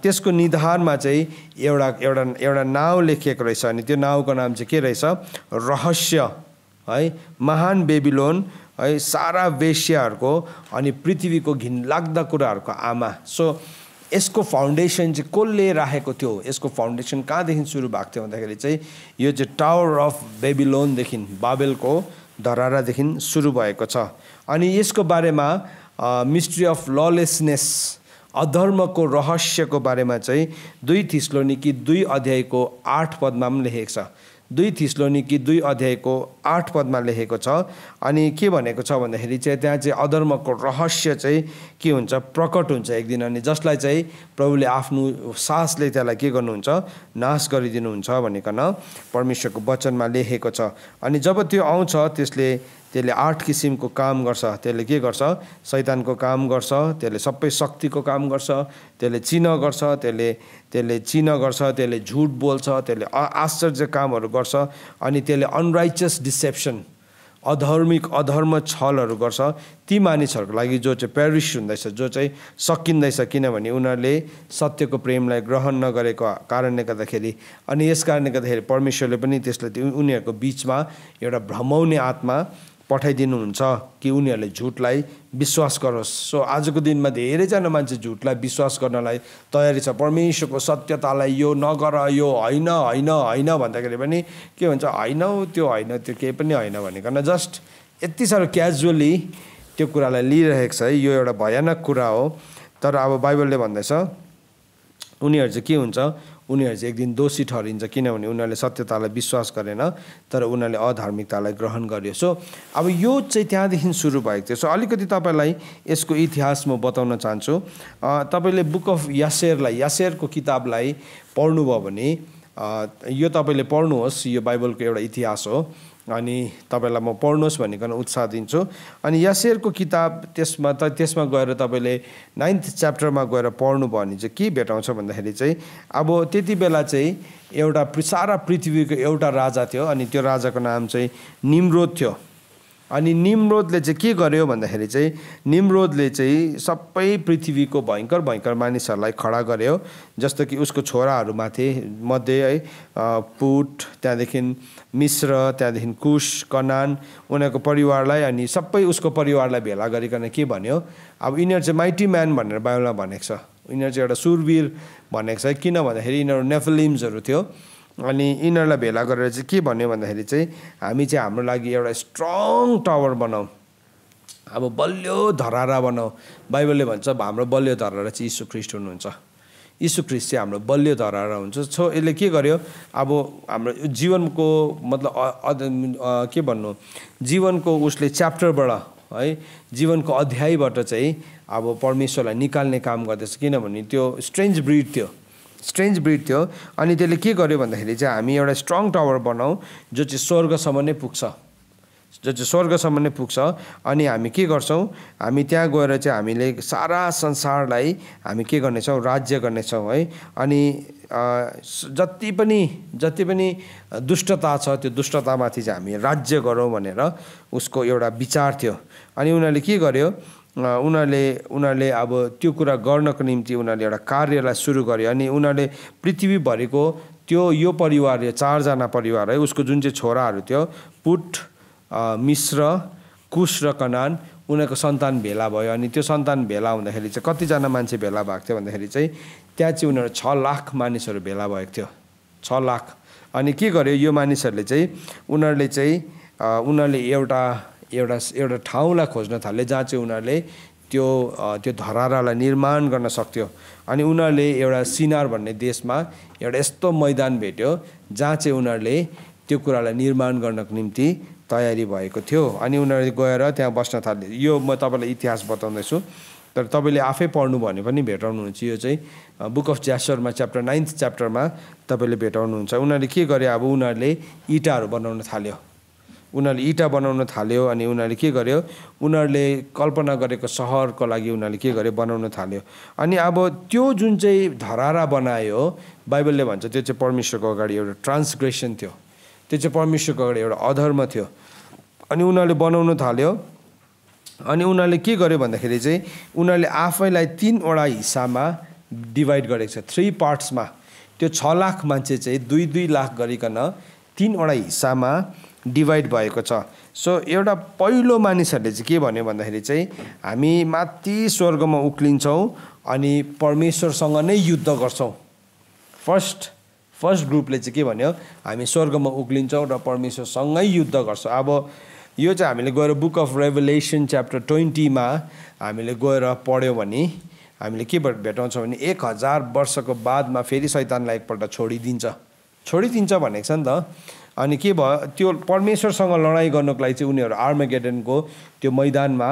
त्यसको निधारमा चाहिँ एउटा नाउँ लेखिएको रहेछ। अनि त्यो नाउँको नाम चाहिँ के रहेछ, रहस्य है, महान बेबिलोन है, सारा वेश्याहरूको अनि पृथ्वीको घिनलाग्दा कुराहरूको आमा। सो यसको फाउन्डेसन चाहिँ कसले राखेको थियो, यसको फाउन्डेसन कहाँदेखि सुरु भएको थियो भन्दाखेरि चाहिँ यो चाहिँ टावर अफ बेबिलोनदेखि, बाबेलको धरारादेखि सुरु भएको छ। अनि यसको बारेमा मिस्ट्री अफ ललेसनेस, अधर्मको रहस्यको बारेमा चाहिँ 2 थिस्सलुनिकी 2 अध्यायको 8 पदमा पनि लेखेको छ। 2 थिस्सलुनिकी 2 अध्यायको 8 पदमा लेखेको छ। अनि के भनेको छ भन्दाखेरि चाहिँ त्यहाँ चाहिँ अधर्मको रहस्य चाहिँ के हुन्छ, प्रकट हुन्छ एक दिन। अनि जसलाई चाहिँ प्रभुले आफ्नो सासले त्यसलाई के गर्नुहुन्छ, नाश गरिदिनुहुन्छ भनिकन परमेश्वरको वचनमा लेखेको छ। अनि जब त्यो आउँछ त्यसले 8 किसिमको काम गर्छ। त्यसले के गर्छ, शैतानको काम गर्छ, त्यसले सबै शक्तिको काम गर्छ, त्यसले चिन्ह गर्छ, त्यसले झुट बोल्छ, त्यसले आश्चर्य कामहरू गर्छ। अनि त्यसले अनराइचियस डिसेप्सन, अधर्म छलहरू गर्छ ती मानिसहरूको लागि जो चाहिँ पेरिस हुँदैछ, जो चाहिँ सकिँदैछ, किनभने उनीहरूले सत्यको प्रेमलाई ग्रहण नगरेको कारणले गर्दाखेरि। अनि यस कारणले गर्दाखेरि परमेश्वरले पनि त्यसलाई उनीहरूको बिचमा एउटा भ्रमाउने आत्मा पठाइदिनुहुन्छ कि उनीहरूले झुटलाई विश्वास गरोस्। सो आजको दिनमा धेरैजना मान्छे झुटलाई विश्वास गर्नलाई तयारी छ। परमेश्वरको सत्यतालाई यो नगर, यो होइन होइन होइन भन्दाखेरि पनि के हुन्छ, होइन त्यो होइन, त्यो केही पनि होइन भनिकन जस्ट यति साह्रो क्याजुअली त्यो कुरालाई लिइरहेको छ। यो एउटा भयानक कुरा हो। तर अब बाइबलले भन्दैछ उनीहरू चाहिँ के हुन्छ, उनीहरू चाहिँ एक दिन दोषी ठहरिन्छ, किनभने उनीहरूले सत्यतालाई विश्वास गरेन तर उनीहरूले अधार्मिकतालाई ग्रहण गर्यो। सो अब यो चाहिँ त्यहाँदेखि सुरु भएको थियो। सो अलिकति तपाईँलाई यसको इतिहास म बताउन चाहन्छु। तपाईँले बुक अफ यासेरको किताबलाई पढ्नुभयो भने यो तपाईँले पढ्नुहोस्, यो बाइबलको एउटा इतिहास हो अनि तपाईँलाई म पढ्नुहोस् भनिकन उत्साह दिन्छु। अनि यासेरको किताब त्यसमा गएर तपाईँले 9th च्याप्टरमा गएर पढ्नुभयो भने चाहिँ के भेटाउँछ भन्दाखेरि चाहिँ अब त्यति बेला चाहिँ एउटा सारा पृथ्वीको एउटा राजा थियो अनि त्यो राजाको नाम चाहिँ निम्रोद थियो। अनि निम्रोदले चाहिँ के गर्यो भन्दाखेरि चाहिँ निम्रोदले चाहिँ सबै पृथ्वीको भयङ्कर भयङ्कर मानिसहरूलाई खडा गर्यो, जस्तो कि उसको छोराहरूमाथि मध्ये है पुट, त्यहाँदेखि मिस्र, त्यहाँदेखि कुश, कनान, उनीहरूको परिवारलाई अनि सबै उसको परिवारलाई भेला गरिकन के भन्यो, अब यिनीहरू चाहिँ माइटी म्यान भनेर बाइबलमा भनेको छ, यिनीहरू चाहिँ एउटा सुरवीर भनेको छ। किन भन्दाखेरि यिनीहरू नेफिलिम्सहरू थियो अनि यिनीहरूलाई भेला गरेर चाहिँ के भन्यो भन्दाखेरि चाहिँ हामी चाहिँ हाम्रो लागि एउटा स्ट्रङ टावर बनाऊ, अब बलियो धरारा बनाऊ। बाइबलले भन्छ हाम्रो बलियो धरारा चाहिँ यीशु ख्रीष्ट हुनुहुन्छ, यीशु ख्रीष्ट चाहिँ हाम्रो बलियो धरारा हुन्छ। सो यसले के गर्यो, अब हाम्रो जीवनको मतलब के भन्नु, जीवनको उसले च्याप्टरबाट है जीवनको अध्यायबाट चाहिँ अब परमेश्वरलाई निकाल्ने काम गर्दैछ, किनभने त्यो स्ट्रेन्ज ब्रिड थियो। अनि त्यसले के गर्यो भन्दाखेरि चाहिँ हामी एउटा स्ट्रङ टावर बनाऊ जो चाहिँ स्वर्गसम्म नै पुग्छ, अनि हामी के गर्छौँ, हामी त्यहाँ गएर चाहिँ हामीले सारा संसारलाई हामी के गर्नेछौँ, राज्य गर्नेछौँ है। अनि जति पनि दुष्टता छ त्यो दुष्टतामाथि चाहिँ हामी राज्य गरौँ भनेर उसको एउटा विचार थियो। अनि उनीहरूले के गर्यो, उनीहरूले अब त्यो कुरा गर्नको निम्ति उनीहरूले एउटा कार्यलाई सुरु गर्यो। अनि उनीहरूले पृथ्वीभरिको यो परिवार, यो 4जना परिवार है, उसको जुन चाहिँ छोराहरू थियो पुट, मिस्र, कुश र कनान, उनीहरूको सन्तान भेला भयो। अनि त्यो सन्तान भेला हुँदाखेरि चाहिँ कतिजना मान्छे भेला भएको थियो भन्दाखेरि चाहिँ त्यहाँ चाहिँ उनीहरू 6 लाख मानिसहरू भेला भएको थियो, 6 लाख। अनि के गर्यो यो मानिसहरूले चाहिँ उनीहरूले एउटा ठाउँलाई खोज्न थाले जहाँ चाहिँ उनीहरूले त्यो धरारालाई निर्माण गर्न सक्थ्यो। अनि उनीहरूले एउटा सिनार भन्ने देशमा एउटा यस्तो मैदान भेट्यो जहाँ चाहिँ उनीहरूले त्यो कुरालाई निर्माण गर्नको निम्ति तयारी भएको थियो। अनि उनीहरूले गएर त्यहाँ बस्न थाले। यो म तपाईँलाई इतिहास बताउँदैछु तर तपाईँले आफै पढ्नु भने पनि भेटाउनुहुन्छ। यो चाहिँ बुक अफ यासेरमा च्याप्टर 9th च्याप्टरमा तपाईँले भेटाउनुहुन्छ। उनीहरूले के गर्यो, अब उनीहरूले इँटाहरू बनाउन थाल्यो, अनि उनीहरूले के गर्यो, उनीहरूले कल्पना गरेको सहरको लागि उनीहरूले के गर्यो, बनाउन थाल्यो। अनि अब त्यो जुन चाहिँ धरारा बनायो बाइबलले भन्छ त्यो चाहिँ परमेश्वरको अगाडि एउटा ट्रान्सग्रेसन थियो, त्यो चाहिँ परमेश्वरको अगाडि एउटा अधर्म थियो। अनि उनीहरूले बनाउन थाल्यो। अनि उनीहरूले के गर्यो भन्दाखेरि चाहिँ उनीहरूले आफैलाई 3वटा हिस्सामा डिभाइड गरेको छ, 3 पार्ट्समा। त्यो 6 लाख मान्छे चाहिँ 2-2 लाख गरिकन 3वटा हिस्सामा डिभाइड भएको छ। सो एउटा पहिलो मानिसहरूले चाहिँ के भन्यो भन्दाखेरि चाहिँ हामी माथि स्वर्गमा उक्लिन्छौँ अनि परमेश्वरसँग नै युद्ध गर्छौँ। फर्स्ट ग्रुपले चाहिँ के भन्यो, हामी स्वर्गमा उक्लिन्छौँ र परमेश्वरसँगै युद्ध गर्छौँ। अब यो चाहिँ हामीले गएर बुक अफ रेभलेसन च्याप्टर 20मा हामीले गएर पढ्यौँ भने हामीले के भेटाउँछौँ भने 1000 वर्षको बादमा फेरि शैतानलाई एकपल्ट छोडिदिन्छ भनेको छ नि त। अनि के भयो, त्यो परमेश्वरसँग लडाइँ गर्नको लागि चाहिँ उनीहरू आर्मेगेडनको त्यो मैदानमा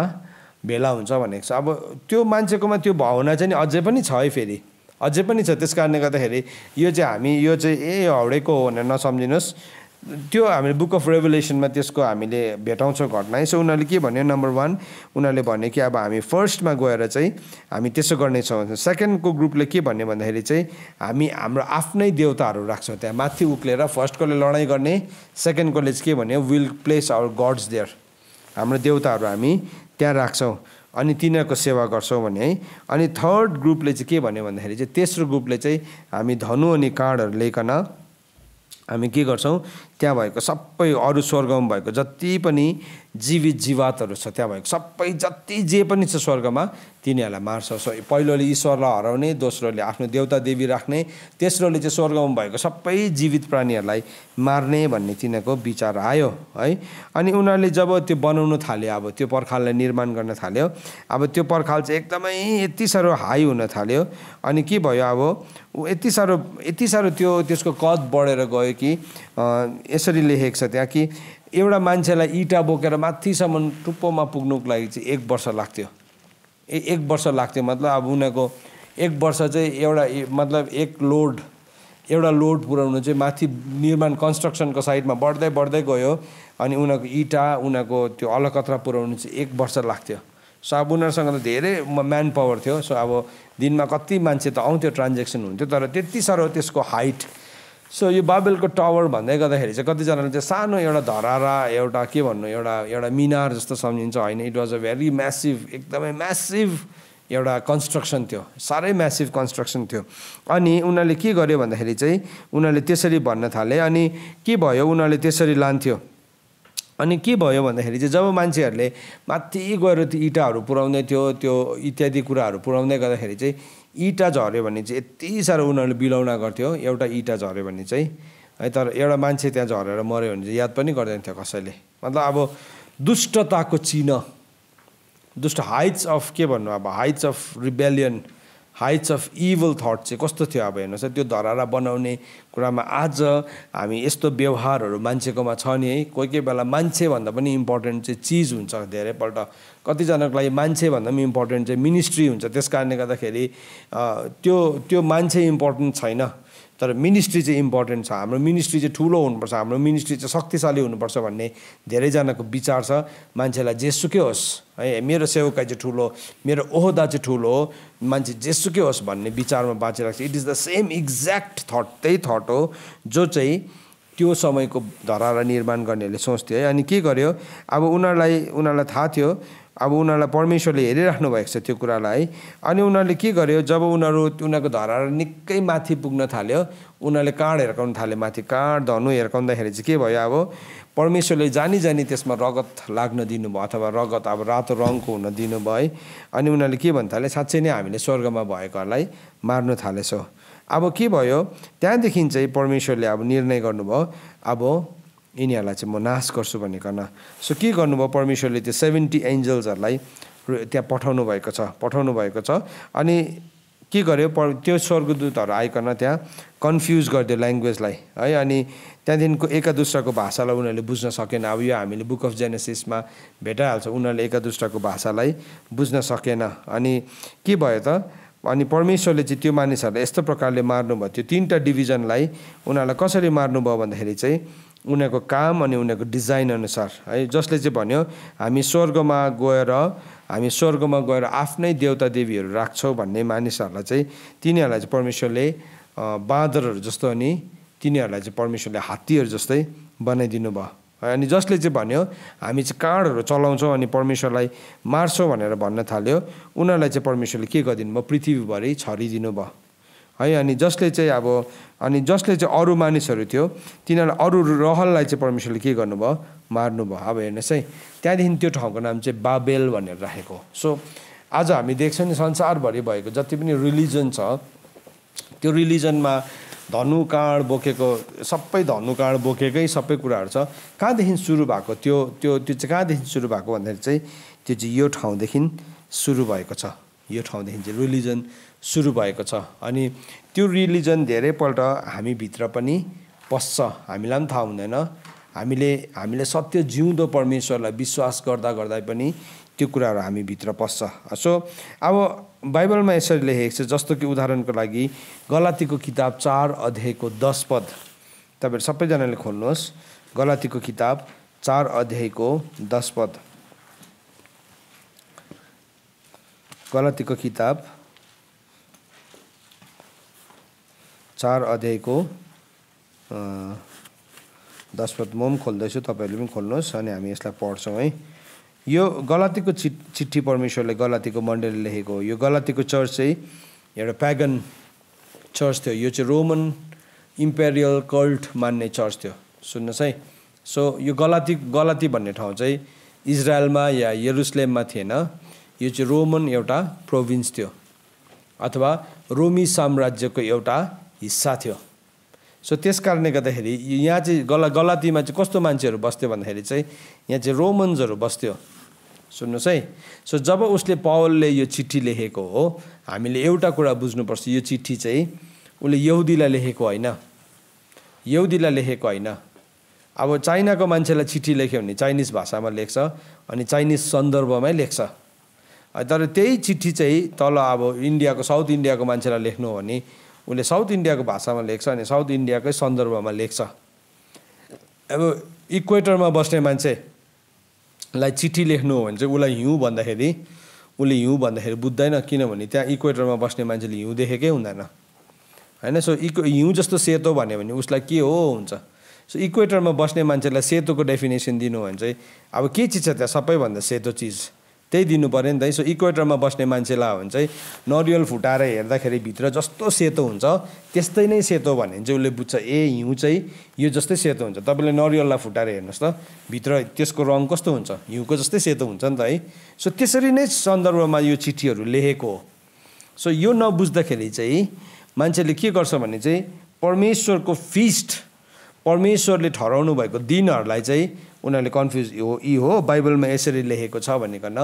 भेला हुन्छ भनेको छ। अब त्यो मान्छेकोमा त्यो भावना चाहिँ अझै पनि छ है, फेरि अझै पनि छ। त्यस कारणले गर्दाखेरि यो चाहिँ हौडेको हो भनेर नसम्झिनुहोस्। त्यो हामीले बुक अफ रेभलेसनमा त्यसको हामीले भेटाउँछौँ घटना। सो उनीहरूले के भन्यो, नम्बर 1 उनीहरूले भन्यो कि अब हामी फर्स्टमा गएर चाहिँ हामी त्यसो गर्नेछौँ। सेकेन्डको ग्रुपले के भन्यो भन्दाखेरि चाहिँ हामी हाम्रो आफ्नै देवताहरू राख्छौँ त्यहाँ माथि उक्लेर। फर्स्टकोले लडाइँ गर्ने, सेकेन्डकोले चाहिँ के भन्यो, will place our gods there, हाम्रो देवताहरू हामी त्यहाँ राख्छौँ अनि तिनीहरूको सेवा गर्छौँ भने है। अनि थर्ड ग्रुपले चाहिँ के भन्यो भन्दाखेरि चाहिँ तेस्रो ग्रुपले चाहिँ हामी धनु अनि काँडहरू लिइकन हामी के गर्छौँ, त्यहाँ भएको सबै अरू स्वर्गमा भएको जति पनि जीवित जीवातहरू छ त्यहाँ भएको सबै जति जे पनि छ स्वर्गमा तिनीहरूलाई मार्छ। सो पहिलोले ईश्वरलाई हराउने, दोस्रोले आफ्नो देवता देवी राख्ने, तेस्रोले चाहिँ स्वर्गमा भएको सबै जीवित प्राणीहरूलाई मार्ने भन्ने तिनीहरूको विचार आयो है। अनि उनीहरूले जब त्यो बनाउन थाल्यो, अब त्यो पर्खाललाई निर्माण गर्न थाल्यो, अब त्यो पर्खाल चाहिँ एकदमै यति साह्रो हाई हुन थाल्यो। अनि के भयो, अब यति साह्रो त्यो त्यसको कद बढेर गयो कि यसरी लेखेको छ त्यहाँ कि एउटा मान्छेलाई इँटा बोकेर माथिसम्म टुप्पोमा पुग्नुको लागि चाहिँ 1 वर्ष लाग्थ्यो। 1 वर्ष लाग्थ्यो मतलब अब उनीहरूको 1 वर्ष चाहिँ एउटा लोड पुर्याउनु चाहिँ माथि निर्माण कन्स्ट्रक्सनको साइडमा बढ्दै गयो। अनि उनीहरूको इँटा उनीहरूको त्यो अलकत्रा पुर्याउनु चाहिँ 1 वर्ष लाग्थ्यो। सो अब उनीहरूसँग त धेरै म्यान पावर थियो। सो अब दिनमा कति मान्छे त आउँथ्यो, ट्रान्जेक्सन हुन्थ्यो, तर त्यति साह्रो त्यसको हाइट। सो यो बाबेलको टावर भन्दै गर्दाखेरि चाहिँ कतिजनाले चाहिँ सानो एउटा धरारा, एउटा के भन्नु, एउटा मिनार जस्तो सम्झिन्छ, होइन। It was a very massive, एकदमै म्यासिभ एउटा कन्स्ट्रक्सन थियो, साह्रै म्यासिभ कन्स्ट्रक्सन थियो। अनि उनीहरूले के गर्यो भन्दाखेरि चाहिँ उनीहरूले त्यसरी भन्न थाले। अनि के भयो, उनीहरूले त्यसरी लान्थ्यो। अनि के भयो भन्दाखेरि चाहिँ जब मान्छेहरूले माथि गएर त्यो इँटाहरू पुर्याउँदै थियो, त्यो इत्यादि कुराहरू पुर्याउँदै गर्दाखेरि चाहिँ इँटा झऱ्यो भने चाहिँ यति साह्रो उनीहरूले बिलौना गर्थ्यो एउटा इँटा झऱ्यो भने चाहिँ है। तर एउटा मान्छे त्यहाँ झरेर मऱ्यो भने चाहिँ याद पनि गर्दैन थियो कसैले। मतलब अब दुष्टताको चिन्ह, हाइट्स अफ के भन्नु, अब Heights of rebellion, Heights of evil thought चाहिँ कस्तो थियो। अब हेर्नुहोस्, त्यो धरारा बनाउने कुरामा आज हामी यस्तो व्यवहारहरू मान्छेकोमा छ नि है। कोही बेला मान्छेभन्दा पनि इम्पोर्टेन्ट चाहिँ चिज हुन्छ धेरैपल्ट। कतिजनाको लागि मान्छेभन्दा पनि इम्पोर्टेन्ट चाहिँ मिनिस्ट्री हुन्छ। त्यस कारणले गर्दाखेरि त्यो मान्छे इम्पोर्टेन्ट छैन, तर मिनिस्ट्री चाहिँ इम्पोर्टेन्ट छ। हाम्रो मिनिस्ट्री चाहिँ ठुलो हुनुपर्छ, हाम्रो मिनिस्ट्री चाहिँ शक्तिशाली हुनुपर्छ भन्ने धेरैजनाको विचार छ। मान्छेलाई जेसुकै होस् है, मेरो सेवकाई चाहिँ ठुलो, मेरो ओहदा चाहिँ ठुलो हो, मान्छे जेसुकै होस् भन्ने विचारमा बाँचिरहेको छ। It is the same exact thought, त्यही थट हो जो चाहिँ त्यो समयको धरारा निर्माण गर्नेहरूले सोच्थ्यो है। अनि के गर्यो, अब उनीहरूलाई थाहा थियो, अब उनीहरूलाई परमेश्वरले हेरिराख्नु भएको छ त्यो कुरालाई। अनि उनीहरूले के गर्यो, जब उनीहरूको धरारा निकै माथि पुग्न थाल्यो, उनीहरूले काँड हिर्काउन थाल्यो माथि। काँड धनु हिर्काउँदाखेरि चाहिँ के भयो, अब परमेश्वरले जानी त्यसमा रगत लाग्न दिनुभयो, अथवा रगत अब रातो रङको हुन दिनुभयो है। अनि उनीहरूले के भन्न थाले, साँच्चै नै हामीले स्वर्गमा भएकोहरूलाई मार्नु थालेछौँ। अब के भयो, त्यहाँदेखि चाहिँ परमेश्वरले अब निर्णय गर्नुभयो, अब यिनीहरूलाई चाहिँ म नाश गर्छु भनिकन। सो के गर्नुभयो, परमेश्वरले त्यो 70 एन्जल्सहरूलाई त्यहाँ पठाउनु भएको छ। अनि के गर्यो, त्यो स्वर्गदूतहरू आइकन त्यहाँ कन्फ्युज गरिदियो ल्याङ्ग्वेजलाई है। अनि त्यहाँदेखिको एका दुस्राको भाषालाई उनीहरूले बुझ्न सकेन। अब यो हामीले बुक अफ जेनेसिसमा भेटाइहाल्छ, उनीहरूले एका दुस्राको भाषालाई बुझ्न सकेन। अनि के भयो त, अनि परमेश्वरले चाहिँ त्यो मानिसहरूलाई यस्तो प्रकारले मार्नुभयो। त्यो 3टा डिभिजनलाई उनीहरूलाई कसरी मार्नुभयो भन्दाखेरि चाहिँ उनीहरूको काम अनि उनीहरूको डिजाइन अनुसार है। जसले चाहिँ भन्यो हामी स्वर्गमा गएर आफ्नै देवता देवीहरू राख्छौँ भन्ने मानिसहरूलाई चाहिँ तिनीहरूलाई चाहिँ परमेश्वरले बाँदरहरू जस्तो, अनि तिनीहरूलाई चाहिँ परमेश्वरले हात्तीहरू जस्तै बनाइदिनु भयो है। अनि जसले चाहिँ भन्यो हामी चाहिँ काँडहरू चलाउँछौँ अनि परमेश्वरलाई मार्छौँ भनेर भन्न थाल्यो, उनीहरूलाई चाहिँ परमेश्वरले के गरिदिनु भयो, पृथ्वीभरि छरिदिनु भयो है। अनि जसले चाहिँ अरू मानिसहरू थियो तिनीहरूलाई, अरू रहललाई चाहिँ परमेश्वरले के गर्नुभयो, मार्नुभयो। अब हेर्नुहोस् है, त्यहाँदेखि त्यो ठाउँको नाम चाहिँ बाबेल भनेर राखेको। सो आज हामी देख्छौँ नि संसारभरि भएको जति पनि रिलिजन छ, त्यो रिलिजनमा धनुकाँड बोकेको सबै कुराहरू छ। कहाँदेखि सुरु भएको, त्यो चाहिँ कहाँदेखि सुरु भएको भन्दाखेरि चाहिँ त्यो चाहिँ यो ठाउँदेखि सुरु भएको छ। यो ठाउँदेखि चाहिँ रिलिजन सुरु भएको छ। अनि त्यो रिलिजन धेरैपल्ट हामीभित्र पनि पस्छ, हामीलाई पनि थाहा हुँदैन। हामीले सत्य जिउँदो परमेश्वरलाई विश्वास गर्दा पनि त्यो कुराहरू हामीभित्र पस्छ। सो अब बाइबलमा यसरी लेखेको छ, जस्तो कि उदाहरणको लागि गलातीको किताब 4 अध्यायको 10 पद, तपाईँहरू सबैजनाले खोल्नुहोस्। गलातीको किताब 4 अध्यायको 10 पद। गलातीको किताब 4 अध्यायको 10 पद म पनि खोल्दैछु, तपाईँहरूले पनि खोल्नुहोस् अनि हामी यसलाई पढ्छौँ है। यो गलातीको चिट्ठी परमेश्वरले गलातीको मण्डलीले लेखेको हो। यो गलातीको चर्च चाहिँ एउटा प्यागन चर्च थियो। यो चाहिँ रोमन इम्पेरियल कल्ट मान्ने चर्च थियो। सुन्नुहोस् है। सो यो गलाती भन्ने ठाउँ चाहिँ इजरायलमा या यरुसलेममा थिएन, यो चाहिँ रोमन एउटा प्रोभिन्स थियो अथवा रोमी साम्राज्यको एउटा हिस्सा थियो। सो त्यस कारणले गर्दाखेरि यहाँ चाहिँ गलातीमा चाहिँ कस्तो मान्छेहरू बस्थ्यो भन्दाखेरि चाहिँ यहाँ चाहिँ रोमन्सहरू बस्थ्यो। सुन्नुहोस् है। सो जब उसले पौलले यो चिठी लेखेको हो, हामीले एउटा कुरा बुझ्नुपर्छ, यो चिठी चाहिँ उसले यहुदीलाई लेखेको होइन, यहुदीलाई लेखेको होइन। अब चाइनाको मान्छेलाई चिठी लेख्यो भने चाइनिज भाषामा लेख्छ अनि चाइनिज सन्दर्भमै लेख्छ। तर त्यही चिठी चाहिँ तल अब इन्डियाको साउथ इन्डियाको मान्छेलाई लेख्नु हो भने उसले साउथ इन्डियाको भाषामा लेख्छ अनि साउथ इन्डियाकै सन्दर्भमा लेख्छ। अब इक्वेटरमा बस्ने मान्छेलाई चिठी लेख्नु हो भने चाहिँ उसलाई हिउँ भन्दाखेरि उसले हिउँ भन्दाखेरि बुझ्दैन, किनभने त्यहाँ इक्वेटरमा बस्ने मान्छेले हिउँ देखेकै हुँदैन होइन। सो हिउँ जस्तो सेतो भन्यो भने उसलाई के हो हुन्छ। सो इक्वेटरमा बस्ने मान्छेलाई सेतोको डेफिनेसन दिनु भने चाहिँ अब के चिज छ त्यहाँ सबैभन्दा सेतो चिज त्यही दिनु पऱ्यो नि त। सो इक्वेटरमा बस्ने मान्छेलाई हो भने चाहिँ नरिवल फुटाएर हेर्दाखेरि भित्र जस्तो सेतो हुन्छ त्यस्तै नै सेतो भन्यो भने चाहिँ उसले बुझ्छ ए हिउँ चाहिँ यो जस्तै सेतो हुन्छ। तपाईँले नरिवललाई फुटाएर हेर्नुहोस् त भित्र त्यसको रङ कस्तो हुन्छ, हिउँको जस्तै सेतो हुन्छ नि त है। सो त्यसरी नै सन्दर्भमा यो चिठीहरू लेखेको हो। सो यो नबुझ्दाखेरि चाहिँ मान्छेले के गर्छ भने चाहिँ परमेश्वरको फिस्ट, परमेश्वरले ठहराउनु भएको दिनहरूलाई चाहिँ उनीहरूले कन्फ्युज यी हो बाइबलमा यसरी लेखेको छ भनिकन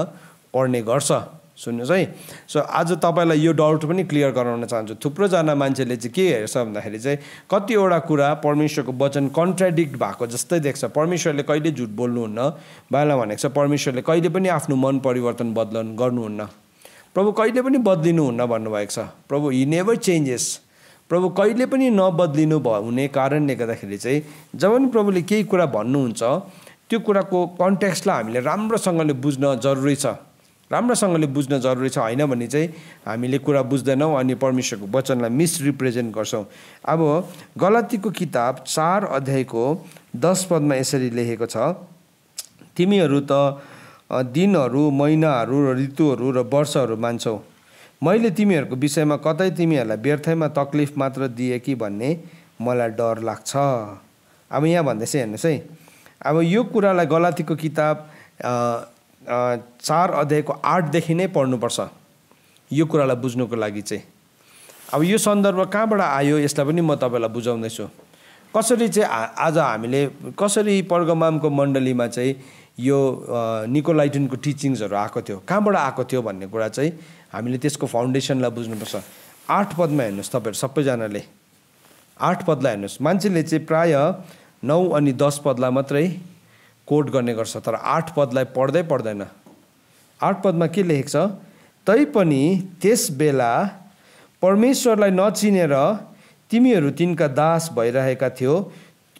पढ्ने गर्छ। सुन्नुहोस् है। सो आज तपाईँलाई यो डाउट पनि क्लियर गराउन चाहन्छु। थुप्रोजना मान्छेले चाहिँ के हेर्छ भन्दाखेरि चाहिँ कतिवटा कुरा परमेश्वरको वचन कन्ट्राडिक्ट भएको जस्तै देख्छ। परमेश्वरले कहिले झुट बोल्नुहुन्न, बाइबलमा भनेको छ परमेश्वरले कहिले पनि आफ्नो मन परिवर्तन गर्नुहुन्न, प्रभु कहिले पनि बदलिनुहुन्न भन्नुभएको छ। प्रभु हि नेभर चेन्जेस। प्रभु कहिले पनि नबदलिनु हुने कारणले गर्दाखेरि चाहिँ जब पनि प्रभुले केही कुरा भन्नुहुन्छ त्यो कुराको कन्टेक्स्टलाई हामीले राम्रोसँगले बुझ्न जरुरी छ, राम्रोसँगले बुझ्न जरुरी छ। होइन भने चाहिँ हामीले कुरा बुझ्दैनौँ अनि परमेश्वरको वचनलाई मिसरिप्रेजेन्ट गर्छौँ। अब गलातीको किताब 4 अध्यायको 10 पदमा यसरी लेखेको छ, तिमीहरू त दिनहरू, महिनाहरू र ऋतुहरू र वर्षहरू मान्छौ। मैले तिमीहरूको विषयमा कतै तिमीहरूलाई व्यर्थैमा तकलिफ मात्र दिए कि भन्ने मलाई डर लाग्छ। अब यहाँ भन्दैछ हेर्नुहोस् है। अब यो कुरालाई गलातीको किताब 4 अध्यायको 8देखि नै पढ्नुपर्छ यो कुरालाई बुझ्नुको लागि चाहिँ। अब यो सन्दर्भ कहाँबाट आयो यसलाई पनि म तपाईँलाई बुझाउँदैछु। कसरी चाहिँ आज हामीले कसरी पर्गमामको मण्डलीमा चाहिँ यो निकोलाइटनको टिचिङ्सहरू आएको थियो, कहाँबाट आएको थियो भन्ने कुरा चाहिँ हामीले त्यसको फाउन्डेसनलाई बुझ्नुपर्छ। 8 पदमा हेर्नुहोस् तपाईँहरू सबैजनाले, 8 पदलाई हेर्नुहोस्। मान्छेले चाहिँ प्राय 9 अनि 10 पदलाई मात्रै कोट गर्ने गर्छ तर 8 पदलाई पढ्दैन। 8 पदमा के लेखेको छ, तैपनि त्यस बेला परमेश्वरलाई नचिनेर तिमीहरू तिनका दास भइरहेका थियो,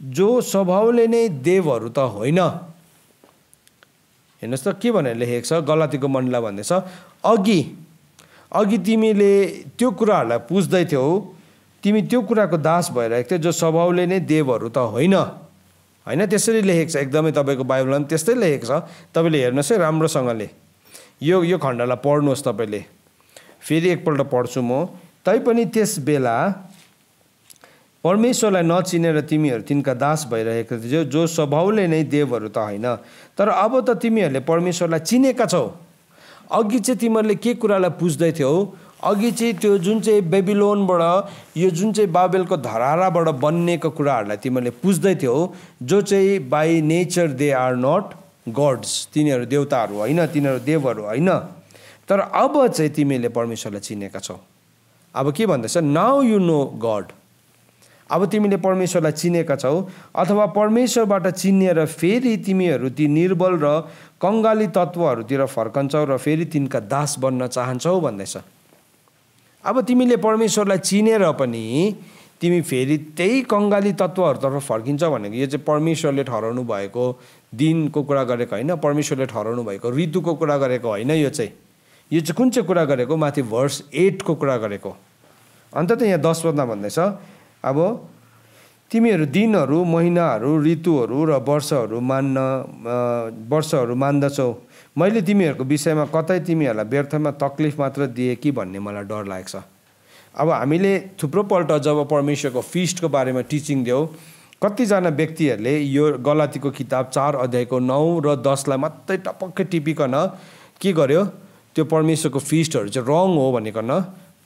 जो स्वभावले नै देवहरू त होइन। हेर्नुहोस् त के भनेर लेखेको छ, गलातीको मण्डलीलाई भन्दैछ अघि तिमीले त्यो कुराहरूलाई पुज्दै थियौ, तिमी त्यो कुराको दास भइरहेको थियो जो स्वभावले नै देवहरू त होइन। होइन त्यसरी लेखेको छ, एकदमै तपाईँको बाइबलमा पनि त्यस्तै लेखेको छ। तपाईँले हेर्नुहोस् है राम्रोसँगले, यो खण्डलाई पढ्नुहोस् तपाईँले। फेरि एकपल्ट पढ्छु म। तैपनि त्यस बेला परमेश्वरलाई नचिनेर तिमीहरू तिनका दास भइरहेको थियो, जो स्वभावले नै देवहरू त होइन। तर अब त तिमीहरूले परमेश्वरलाई चिनेका छौ। अघि चाहिँ तिमीहरूले के कुरालाई पुज्दै थियौ, अघि चाहिँ त्यो जुन चाहिँ बेबिलोनबाट यो जुन चाहिँ बाबेलको धराराबाट बन्नेको कुराहरूलाई तिमीहरूले पुज्दै थियौ, जो चाहिँ by nature they are not gods, तिनीहरू देवताहरू होइन, तिनीहरू देवहरू होइन। तर अब चाहिँ तिमीले परमेश्वरलाई चिनेका छौ। अब के भन्दैछ, नाउ यु नो गड। अब तिमीले परमेश्वरलाई चिनेका छौ अथवा परमेश्वरबाट चिनिएर फेरि तिमीहरू ती निर्बल र कङ्गाली तत्त्वहरूतिर फर्कन्छौ र फेरि तिनका दास बन्न चाहन्छौ भन्दैछ। अब तिमीले परमेश्वरलाई चिनेर पनि तिमी फेरि त्यही कङ्गाली तत्त्वहरूतर्फ फर्किन्छौ भनेको यो चाहिँ परमेश्वरले ठहराउनु भएको दिनको कुरा गरेको होइन, परमेश्वरले ठहराउनु भएको ऋतुको कुरा गरेको होइन। यो चाहिँ कुन चाहिँ कुरा गरेको, माथि भर्स 8 को कुरा गरेको। अन्त त यहाँ 10 पदमा भन्दैछ, अब तिमीहरू दिनहरू, महिनाहरू, ऋतुहरू र वर्षहरू मान्दछौ। मैले तिमीहरूको विषयमा कतै तिमीहरूलाई व्यर्थमा तकलिफ मात्र दिए कि भन्ने मलाई डर लागेको छ। अब हामीले थुप्रोपल्ट जब परमेश्वरको फिस्टको बारेमा टिचिङ दियौँ, कतिजना व्यक्तिहरूले यो गलातीको किताब 4 अध्यायको 9 र 10लाई मात्रै टपक्कै टिपिकन के गर्यो, त्यो परमेश्वरको फिस्टहरू चाहिँ रङ हो भनिकन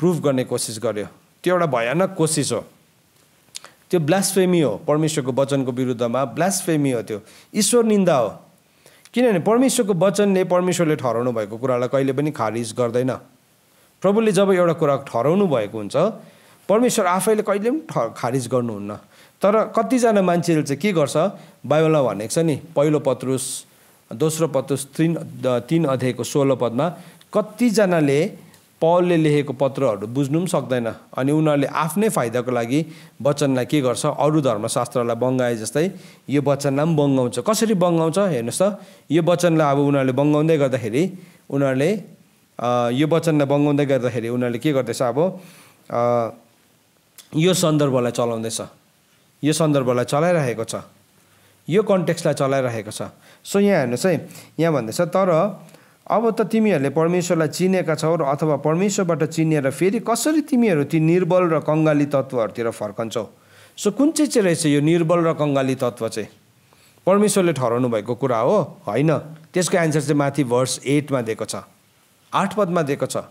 प्रुफ गर्ने कोसिस गर्यो। त्यो एउटा भयानक कोसिस हो, त्यो ब्लास्फेमी हो, परमेश्वरको वचनको विरुद्धमा ब्लास्फेमी हो, त्यो ईश्वर निन्दा हो। किनभने परमेश्वरको वचनले परमेश्वरले ठहराउनु भएको कुरालाई कहिले पनि खारिज गर्दैन। प्रभुले जब एउटा कुरा ठहराउनु भएको हुन्छ, परमेश्वर आफैले कहिले पनि खारिज गर्नुहुन्न। तर कतिजना मान्छेले चाहिँ के गर्छ, बाइबलमा भनेको छ नि, पहिलो पत्रुस, दोस्रो पत्रुस 3 अध्यायको 16 पदमा कतिजनाले पौलले लेखेको पत्रहरू बुझ्नु पनि सक्दैन, अनि उनीहरूले आफ्नै फाइदाको लागि वचनलाई के गर्छ, अरू धर्मशास्त्रलाई बङ्गाए जस्तै यो वचनलाई पनि बङ्गाउँछ। कसरी बङ्गाउँछ हेर्नुहोस् त, यो वचनलाई अब उनीहरूले बङ्गाउँदै गर्दाखेरि उनीहरूले के गर्दैछ, अब यो सन्दर्भलाई चलाउँदैछ, यो सन्दर्भलाई चलाइरहेको छ, यो कन्टेक्स्टलाई चलाइरहेको छ। सो यहाँ हेर्नुहोस् है, यहाँ भन्दैछ, तर अब त तिमीहरूले परमेश्वरलाई चिनेका छौ र अथवा परमेश्वरबाट चिनेर फेरि कसरी तिमीहरू ती निर्बल र कङ्गाली तत्त्वहरूतिर फर्कन्छौ। सो कुन चाहिँ रहेछ यो निर्बल र कङ्गाली तत्त्व चाहिँ? परमेश्वरले ठहराउनु भएको कुरा हो? होइन। त्यसको एन्सर चाहिँ माथि भर्स 8मा दिएको छ, 8 पदमा दिएको छ।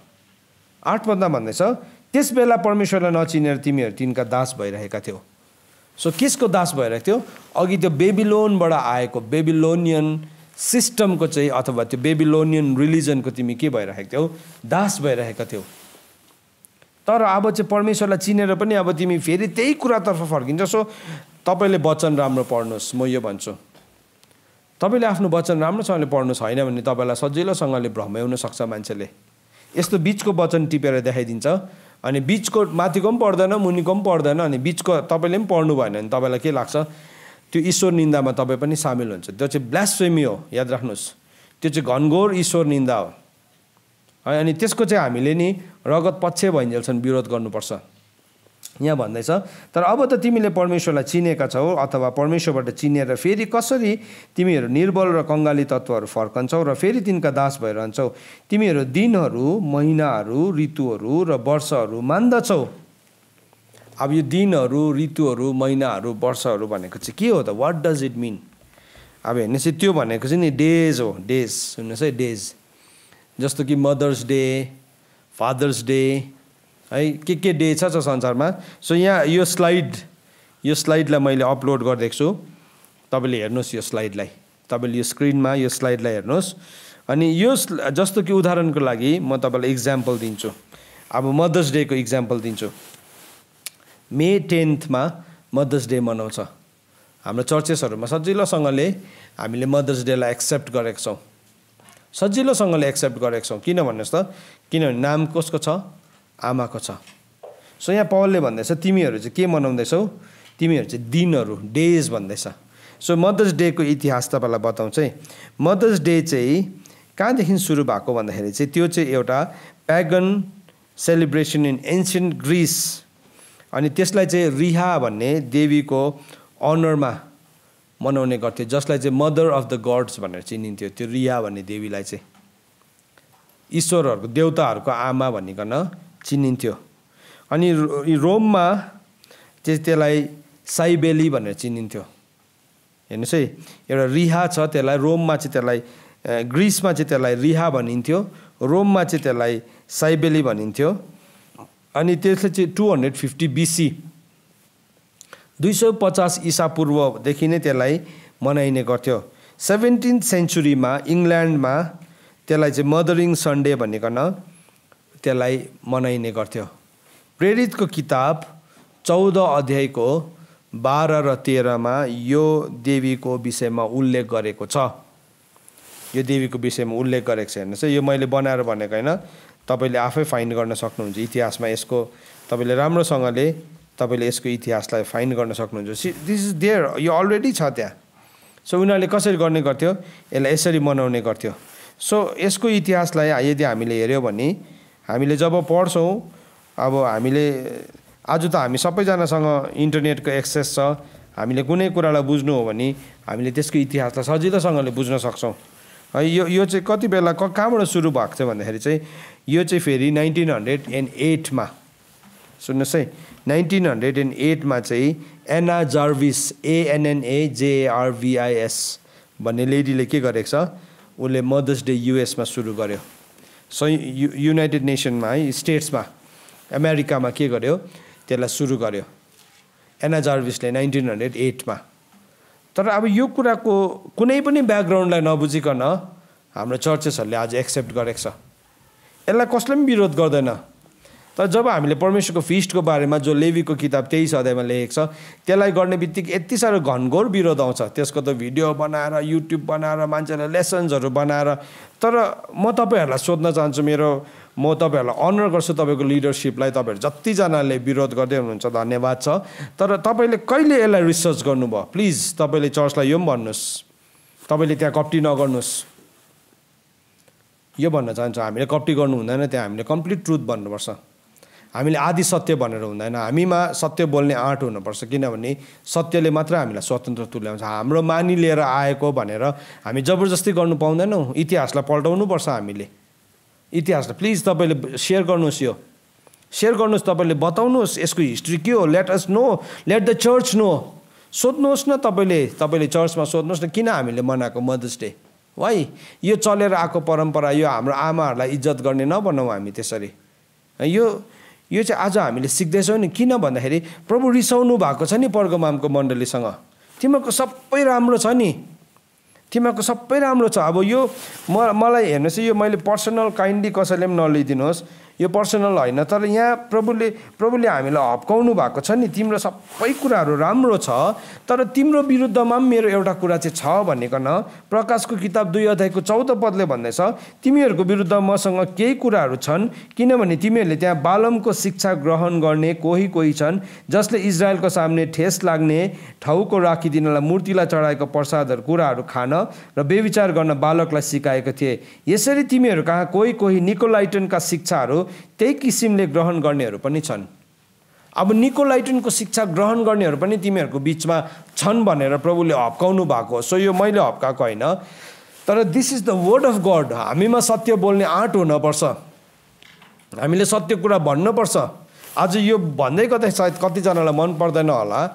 8 पदमा भन्दैछ, त्यस बेला परमेश्वरलाई नचिनेर तिमीहरू तिनका दास भइरहेका थियौ। सो किसको दास भइरहेको थियो? अघि त्यो बेबिलोनबाट आएको बेबिलोनियन सिस्टमको चाहिँ, अथवा त्यो बेबिलोनियन रिलिजनको तिमी के भइरहेको थियौ? दास भइरहेका थियौ। तर अब चाहिँ परमेश्वरलाई चिनेर पनि अब तिमी फेरि त्यही कुरातर्फ फर्किन्छ। सो तपाईँले वचन राम्रो पढ्नुहोस्, म यो भन्छु, तपाईँले आफ्नो वचन राम्रोसँगले पढ्नु छैन भने तपाईँलाई सजिलोसँगले भ्रमाउन सक्छ मान्छेले। यस्तो बिचको वचन टिपेर देखाइदिन्छ, अनि बिचको माथिको पनि पढ्दैन, मुनिको पनि पढ्दैन, अनि बिचको तपाईँले पनि पढ्नु भएन भने तपाईँलाई के लाग्छ, त्यो ईश्वर निन्दामा तपाईँ पनि सामेल हुन्छ। त्यो चाहिँ ब्लास्फेमी हो, याद राख्नुहोस्, त्यो चाहिँ घनघोर ईश्वर निन्दा हो है। अनि त्यसको चाहिँ हामीले नि रगत पक्ष भइन्जेलसम्म विरोध गर्नुपर्छ। यहाँ भन्दैछ, तर अब त तिमीले परमेश्वरलाई चिनेका छौ अथवा परमेश्वरबाट चिनेर फेरि कसरी तिमीहरू निर्बल र कङ्गाली तत्त्वहरू फर्कन्छौ र फेरि तिनका दास भइरहन्छौ। तिमीहरू दिनहरू, महिनाहरू, ऋतुहरू र वर्षहरू मान्दछौ। अब यो दिनहरू, ऋतुहरू, महिनाहरू, वर्षहरू भनेको चाहिँ के हो त? What does it mean? अब हेर्नुहोस्, त्यो भनेको चाहिँ नि डेज हो, डेज। सुन्नुहोस् है, डेज जस्तो कि मदर्स डे, फादर्स डे है, के डे छ संसारमा। सो यहाँ यो स्लाइडलाई मैले अपलोड गरिदिएको छु, तपाईँले हेर्नुहोस् यो स्लाइडलाई, तपाईँले यो स्क्रिनमा यो स्लाइडलाई हेर्नुहोस्। अनि यो जस्तो कि उदाहरणको लागि म तपाईँलाई इक्जाम्पल दिन्छु। अब मदर्स डेको इक्जाम्पल दिन्छु। मे 10मा मदर्स डे मनाउँछ हाम्रो चर्चेसहरूमा। सजिलोसँगले हामीले मदर्स डेलाई एक्सेप्ट गरेका छौँ, सजिलोसँगले एक्सेप्ट गरेका छौँ। किन भन्नुहोस् त? किनभने नाम कसको छ? आमाको छ। सो यहाँ पौलले भन्दैछ, तिमीहरू चाहिँ के मनाउँदैछौ? तिमीहरू चाहिँ दिनहरू, डेज भन्दैछ। सो मदर्स डेको इतिहास तपाईँलाई बताउँछ है। मदर्स डे चाहिँ कहाँदेखि सुरु भएको भन्दाखेरि चाहिँ त्यो चाहिँ एउटा प्यागन सेलिब्रेसन इन एन्सियन्ट ग्रिस, अनि त्यसलाई चाहिँ रिहा भन्ने देवीको अनरमा मनाउने गर्थे, जसलाई चाहिँ मदर अफ द गड्स भनेर चिनिन्थ्यो। त्यो रिहा भन्ने देवीलाई चाहिँ ईश्वरहरूको, देवताहरूको आमा भनिकन चिनिन्थ्यो। अनि रोममा चाहिँ त्यसलाई साइबेली भनेर चिनिन्थ्यो। हेर्नुहोस् है, एउटा रिहा छ, त्यसलाई रोममा चाहिँ त्यसलाई, ग्रिसमा चाहिँ त्यसलाई रिहा भनिन्थ्यो, रोममा चाहिँ त्यसलाई साइबेली भनिन्थ्यो। अनि त्यसले चाहिँ 250 BC 250 ईसा पूर्वदेखि नै त्यसलाई मनाइने गर्थ्यो। 17th सेन्चुरीमा इङ्ल्यान्डमा त्यसलाई चाहिँ मदरिङ सन्डे भनिकन त्यसलाई मनाइने गर्थ्यो। प्रेरितको किताब 14 अध्यायको 12 र 13मा यो देवीको विषयमा उल्लेख गरेको छ। यो देवीको विषयमा उल्लेख गरेको छ। हेर्नुहोस् है, यो मैले बनाएर भनेको होइन, तपाईँले आफै फाइन्ड गर्न सक्नुहुन्छ इतिहासमा। यसको तपाईँले राम्रोसँगले तपाईँले यसको इतिहासलाई फाइन्ड गर्न सक्नुहुन्छ। दिस इज देयर, यो अलरेडी छ त्यहाँ। सो उनीहरूले कसरी गर्ने गर्थ्यो? यसलाई यसरी मनाउने गर्थ्यो। सो यसको इतिहासलाई यदि हामीले हेऱ्यौँ भने, हामीले जब पढ्छौँ, अब हामीले आज त हामी सबैजनासँग इन्टरनेटको एक्सेस छ, हामीले कुनै कुरालाई बुझ्नु हो भने हामीले त्यसको इतिहासलाई सजिलोसँगले बुझ्न सक्छौँ है। यो चाहिँ कति बेला कहाँबाट सुरु भएको थियो भन्दाखेरि चाहिँ यो चाहिँ फेरि 1908मा सुन्नुहोस् है 1908 मा चाहिँ एना जार्भिस ANNAJARVIS भन्ने लेडीले के गरेको छ उसले मदर्स डे युएसमा सुरु गर्यो युनाइटेड नेसनमा है स्टेट्समा अमेरिकामा के गर्यो त्यसलाई सुरु गर्यो एना जार्भिसले 1908 मा तर अब यो कुराको कुनै पनि ब्याकग्राउन्डलाई नबुझिकन हाम्रो चर्चेसहरूले आज एक्सेप्ट गरेको छ यसलाई कसले पनि विरोध गर्दैन तर जब हामीले परमेश्वरको फिस्टको बारेमा जो लेवीको किताब 23 अध्यायमा लेखेको छ त्यसलाई गर्ने बित्तिकै यति साह्रो घनघोर विरोध आउँछ त्यसको त भिडियो बनाएर युट्युब बनाएर मान्छेले लेसन्सहरू बनाएर तर म तपाईँहरूलाई सोध्न चाहन्छु म तपाईँहरूलाई अनर गर्छु तपाईँको लिडरसिपलाई तपाईँहरू जतिजनाले विरोध गर्दै हुनुहुन्छ धन्यवाद छ तर तपाईँले कहिले यसलाई रिसर्च गर्नुभयो प्लिज तपाईँले चर्चलाई यो पनि भन्नुहोस् तपाईँले त्यहाँ कप्टी नगर्नुहोस् यो भन्न चाहन्छु हामीले कप्टी गर्नु हुँदैन त्यहाँ हामीले कम्प्लिट ट्रुथ भन्नुपर्छ हामीले आदि सत्य भनेर हुँदैन हामीमा सत्य बोल्ने आँट हुनुपर्छ किनभने सत्यले मात्र हामीलाई स्वतन्त्र तुल्याउँछ हाम्रो मानि लिएर आएको भनेर हामी जबरजस्ती गर्नु पाउँदैनौँ इतिहासलाई पल्टाउनुपर्छ हामीले इतिहासलाई प्लिज तपाईँले सेयर गर्नुहोस् यो सेयर गर्नुहोस् तपाईँले बताउनुहोस् यसको हिस्ट्री के हो let us know let the church know सोध्नुहोस् न तपाईँले चर्चमा सोध्नुहोस् न किन हामीले मनाएको मदर्स डे वाइ यो चलेर आएको परम्परा यो हाम्रो आमाहरूलाई इज्जत गर्ने नबनाऊ हामी त्यसरी यो चाहिँ आज हामीले सिक्दैछौँ नि किन भन्दाखेरि प्रभु रिसाउनु भएको छ नि पर्गमामको मण्डलीसँग तिमीहरूको सबै राम्रो छ नि तिमीहरूको सबै राम्रो छ अब यो मलाई हेर्नुहोस् यो मैले पर्सनल काइन्डली कसैले पनि नलिदिनुहोस् यो पर्सनल होइन तर यहाँ प्रभुले हामीलाई हप्काउनु भएको छ नि तिम्रो सबै कुराहरू राम्रो छ तर तिम्रो विरुद्धमा पनि मेरो एउटा कुरा चाहिँ छ भनिकन प्रकाशको किताब 2 अध्यायको 14 पदले भन्दैछ तिमीहरूको विरुद्ध मसँग केही कुराहरू छन् किनभने तिमीहरूले त्यहाँ बालमको शिक्षा ग्रहण गर्ने कोही छन् जसले इजरायलको सामने ठेस लाग्ने ठाउँको राखिदिनलाई मूर्तिलाई चढाएको प्रसादहरू कुराहरू खान र बेविचार गर्न बालकलाई सिकाएको थिए यसरी तिमीहरू कहाँ कोही निकोलाइटनका शिक्षाहरू त्यही किसिमले ग्रहण गर्नेहरू पनि छन् अब निकोलाइटनको शिक्षा ग्रहण गर्नेहरू पनि तिमीहरूको बिचमा छन् भनेर प्रभुले हप्काउनु भएको सो यो मैले हप्काएको होइन तर this is the word of God हामीमा सत्य बोल्ने आँट हुनपर्छ हामीले सत्य कुरा भन्नुपर्छ आज यो भन्दै कतै सायद कतिजनालाई मन पर्दैन होला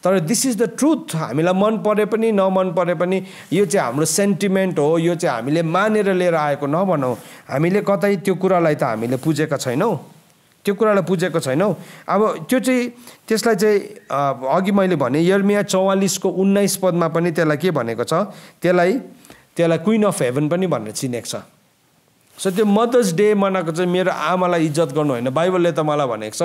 तर दिस इज द ट्रुथ हामीलाई मन परे पनि नमन परे पनि यो चाहिँ हाम्रो सेन्टिमेन्ट हो यो चाहिँ हामीले मानेर लिएर आएको नभनौँ हामीले कतै त्यो कुरालाई त हामीले पुजेका छैनौँ अब त्यो चाहिँ त्यसलाई चाहिँ अघि मैले भने यर्मिया 44 को 19 पदमा पनि त्यसलाई के भनेको छ त्यसलाई क्वीन अफ हेभन पनि भनेर चिनेको छ सो त्यो मदर्स डे मनाएको चाहिँ मेरो आमालाई इज्जत गर्नु होइन बाइबलले त मलाई भनेको छ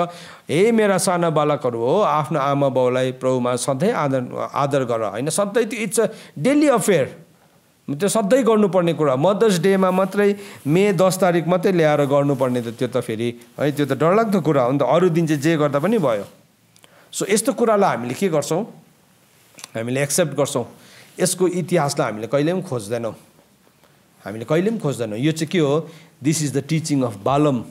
हे मेरा साना बालकहरू हो आफ्नो आमा बाउलाई प्रभुमा सधैँ आदर गर होइन सधैँ त्यो इट्स अ डेली अफेयर त्यो सधैँ गर्नुपर्ने कुरा मदर्स डेमा मात्रै मे 10 तारिक मात्रै ल्याएर गर्नुपर्ने त त्यो त फेरि है त्यो त डरलाग्दो कुरा हो नि त अरू दिन चाहिँ जे गर्दा पनि भयो सो यस्तो कुरालाई हामीले के गर्छौँ हामीले एक्सेप्ट गर्छौँ यसको इतिहासलाई हामीले कहिले पनि खोज्दैनौँ यो चाहिँ के हो this is the teaching of बालम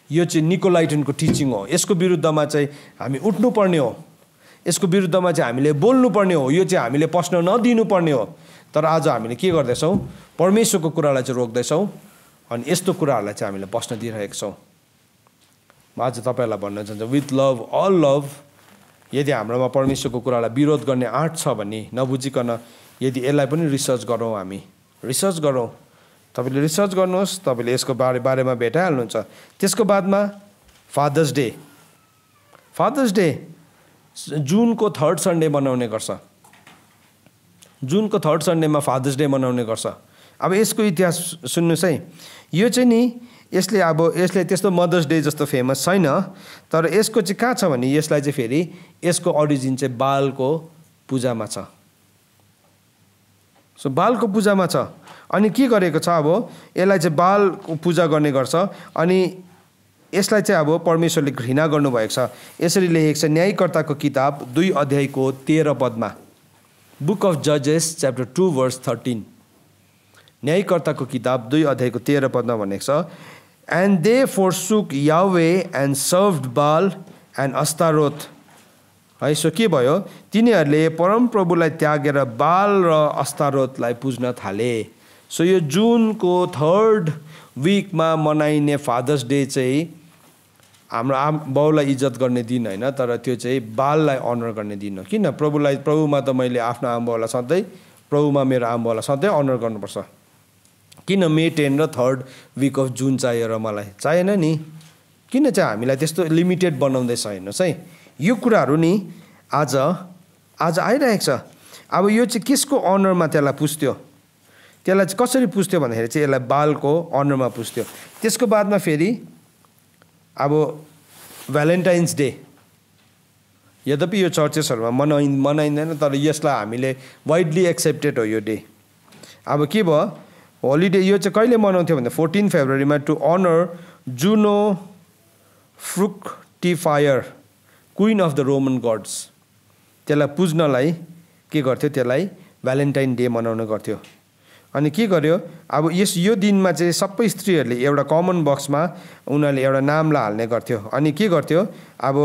यो चाहिँ निकोलाइटनको टिचिङ हो यसको विरुद्धमा चाहिँ हामी उठ्नुपर्ने हो यसको विरुद्धमा चाहिँ हामीले बोल्नुपर्ने हो यो चाहिँ हामीले पस्न नदिनुपर्ने हो तर आज हामीले के गर्दैछौँ परमेश्वरको कुरालाई चाहिँ रोक्दैछौँ अनि यस्तो कुराहरूलाई चाहिँ हामीले पस्न दिइरहेका छौँ म आज तपाईँहरूलाई भन्न चाहन्छु विथ लभ अल लभ यदि हाम्रोमा परमेश्वरको कुरालाई विरोध गर्ने आँट छ भने नबुझिकन यदि यसलाई पनि रिसर्च गरौँ हामी रिसर्च गरौँ तपाईँले रिसर्च गर्नुहोस् तपाईँले यसको बारेमा भेटाइहाल्नुहुन्छ त्यसको बादमा फादर्स डे जुनको 3rd सन्डे मनाउने गर्छ जुनको 3rd सन्डेमा फादर्स डे मनाउने गर्छ अब यसको इतिहास सुन्नुहोस् है यो चाहिँ नि यसले त्यस्तो मदर्स डे जस्तो फेमस छैन तर यसको चाहिँ कहाँ छ भने यसलाई चाहिँ फेरि यसको ओरिजिन चाहिँ बालको पूजामा छ सो बालको पूजामा छ अनि के गरेको छ अब यसलाई चाहिँ बालको पूजा गर्ने गर्छ अनि यसलाई चाहिँ अब परमेश्वरले घृणा गर्नुभएको छ यसरी लेखेको छ न्यायकर्ताको किताब 2 अध्यायको 13 पदमा बुक अफ जजेस च्याप्टर 2 वर्स 13 न्यायकर्ताको किताब 2 अध्यायको 13 पदमा भनेको छ एन्ड दे फोरसुक यावे एन्ड सर्भड बाल एन्ड अस्तारोथ है सो के भयो तिनीहरूले परमप्रभुलाई त्यागेर बाल र अस्तारोथलाई पुज्न थाले सो यो जुनको 3rd विकमा मनाइने फादर्स डे चाहिँ हाम्रो बाउलाई इज्जत गर्ने दिन होइन, तर त्यो चाहिँ बाललाई अनर गर्ने दिन हो। किन? प्रभुमा त मैले आफ्नो आमा बाउलाई सधैँ, प्रभुमा मेरो आमा बाउलाई सधैँ अनर गर्नुपर्छ। किन मे 10 र 3rd विक अफ जुन चाहियो र मलाई चाहिएन नि? किन चाहिँ हामीलाई त्यस्तो लिमिटेड बनाउँदैछ? हेर्नुहोस् है, यो कुराहरू नि आज आइरहेको छ। अब यो चाहिँ कसको अनरमा त्यसलाई पुस्थ्यो? त्यसलाई चाहिँ कसरी पुस्थ्यो भन्दाखेरि चाहिँ यसलाई बालको अनरमा पुस्थ्यो। त्यसको बादमा फेरि अब भ्यालेन्टाइन्स डे, यद्यपि यो चर्चेसहरूमा मनाइँदैन, तर यसलाई हामीले वाइडली एक्सेप्टेड हो यो डे। अब के भयो होलिडे? यो चाहिँ कहिले मनाउँथ्यो भन्दा 14 फेब्रुअरीमा to honour Juno fructifier, queen of the Roman gods. त्यसलाई पुज्नलाई के गर्थ्यो? त्यसलाई भ्यालेन्टाइन डे मनाउने गर्थ्यो। अनि के गर्यो? अब यो दिनमा चाहिँ सबै स्त्रीहरूले एउटा कमन बक्समा उनीहरूले एउटा नामलाई हाल्ने गर्थ्यो। अनि के गर्थ्यो? अब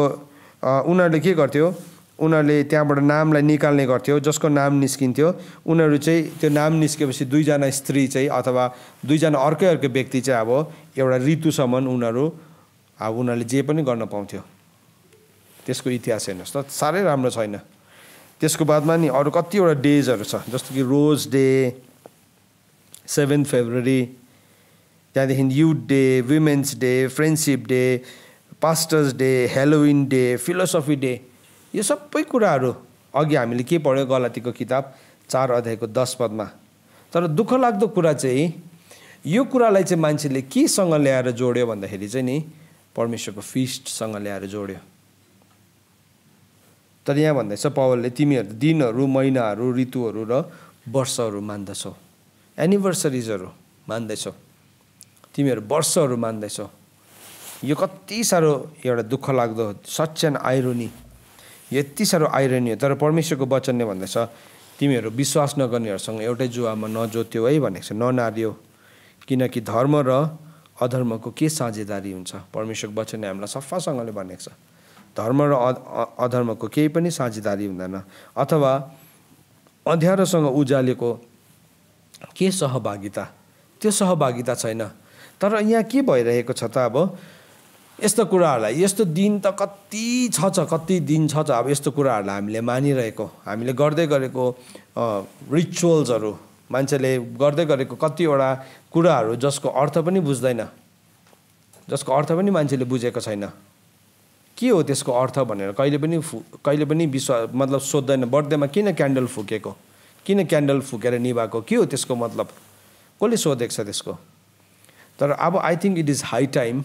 उनीहरूले के गर्थ्यो? उनीहरूले त्यहाँबाट नामलाई निकाल्ने गर्थ्यो। जसको नाम निस्किन्थ्यो उनीहरू चाहिँ त्यो नाम निस्केपछि 2 जना स्त्री चाहिँ अथवा 2 जना अर्कै व्यक्ति चाहिँ अब एउटा ऋतुसम्म उनीहरूले जे पनि गर्न पाउँथ्यो। त्यसको इतिहास हेर्नुहोस् त, साह्रै राम्रो छैन। त्यसको बादमा नि अरू कतिवटा डेजहरू छ, जस्तो कि रोज डे, 7 फेब्रुअरी, त्यहाँदेखि youth day, women's day, friendship day, pastors day, Halloween day, philosophy day. यो सबै कुराहरू अघि हामीले के पढ्यो? गलातीको किताब 4 अध्यायको 10 पदमा। तर दुःख लाग्दो कुरा चाहिँ यो कुरालाई चाहिँ मान्छेले केसँग ल्याएर जोड्यो भन्दाखेरि चाहिँ नि परमेश्वरको फिस्टसँग ल्याएर जोड्यो। तर यहाँ भन्दैछ पौलले, तिमीहरू दिनहरू, महिनाहरू, ऋतुहरू र वर्षहरू मान्दछौ, एनिभर्सरिजहरू मान्दैछौ, तिमीहरू वर्षहरू मान्दैछौ। यो कति साह्रो एउटा दुःख लाग्दो, सच एन्ड आइरोनी, यति साह्रो आइरोनी हो। तर परमेश्वरको वचनले भन्दैछ तिमीहरू विश्वास नगर्नेहरूसँग एउटै जुवामा नजोत्यो है भनेको छ, ननार्यो, किनकि धर्म र अधर्मको के साझेदारी हुन्छ? परमेश्वरको वचनले हामीलाई सफासँगले भनेको छ, धर्म र अधर्मको केही पनि साझेदारी हुँदैन, अथवा अँध्यारोसँग उज्यालेको के सहभागिता? त्यो सहभागिता छैन। तर यहाँ के भइरहेको छ त? अब यस्तो कुराहरूलाई, यस्तो दिन त कति दिन छ अब यस्तो कुराहरूलाई हामीले मानिरहेको, हामीले गर्दै गरेको रिचुअल्सहरू, मान्छेले गर्दै गरेको कतिवटा कुराहरू जसको अर्थ पनि बुझ्दैन, जसको अर्थ पनि मान्छेले बुझेको छैन। के हो त्यसको अर्थ भनेर कहिले पनि मतलब सोध्दैन। बर्थडेमा किन क्यान्डल फुकेको? किन क्यान्डल फुकेर निभाएको? के हो त्यसको मतलब? कसले सोधेको छ त्यसको? तर अब I think it is high time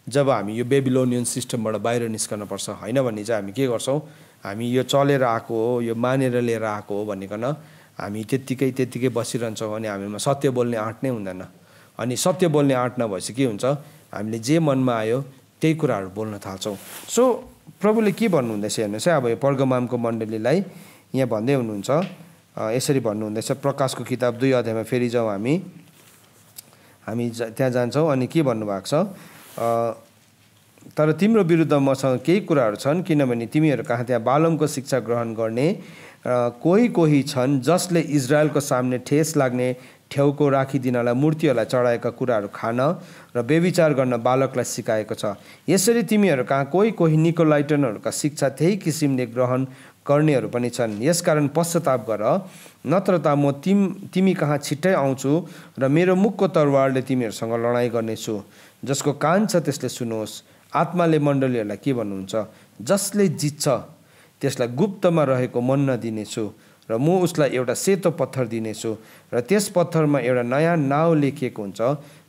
जब हामी यो बेबिलोनियन सिस्टमबाट बाहिर निस्कन पर्छ। होइन भने चाहिँ हामी के गर्छौँ? हामी यो चलेर आएको हो, यो मानेर लिएर आएको हो भनिकन हामी त्यत्तिकै बसिरहन्छौँ। अनि हामीमा सत्य बोल्ने आँट नै हुँदैन। अनि सत्य बोल्ने आँट नभएपछि के हुन्छ? हामीले जे मनमा आयो त्यही कुराहरू बोल्न थाल्छौँ। सो प्रभुले के भन्नुहुँदैछ हेर्नुहोस् है। अब यो पर्गमामको मण्डलीलाई यहाँ भन्दै हुनुहुन्छ, यसरी भन्नुहुँदैछ, प्रकाशको किताब 2 अध्यायमा फेरि जाउँ हामी त्यहाँ जान्छौँ। अनि के भन्नुभएको छ? तर तिम्रो विरुद्ध मसँग केही कुराहरू छन्, किनभने तिमीहरू कहाँ त्यहाँ बालमको शिक्षा ग्रहण गर्ने कोही छन् जसले इजरायलको सामने ठेस लाग्ने ठेउको राखिदिनलाई मूर्तिहरूलाई चढाएका कुराहरू खान र व्यभिचार गर्न बालकलाई सिकाएको छ। यसरी तिमीहरू कहाँ कोही निकोलाइटनहरूका शिक्षा त्यही किसिमले ग्रहण गर्नेहरू पनि छन्। यसकारण पश्चाताप गर, नत्र त म तिमी कहाँ छिट्टै आउँछु र मेरो मुखको तरवारले तिमीहरूसँग लडाइँ गर्नेछु। जसको कान छ त्यसले सुनोस्। आत्माले मण्डलीहरूलाई के भन्नुहुन्छ? जसले जित्छ त्यसलाई गुप्तमा रहेको मन्ना दिनेछु र म उसलाई एउटा सेतो पत्थर दिनेछु र त्यस पत्थरमा एउटा नयाँ नाउँ लेखिएको हुन्छ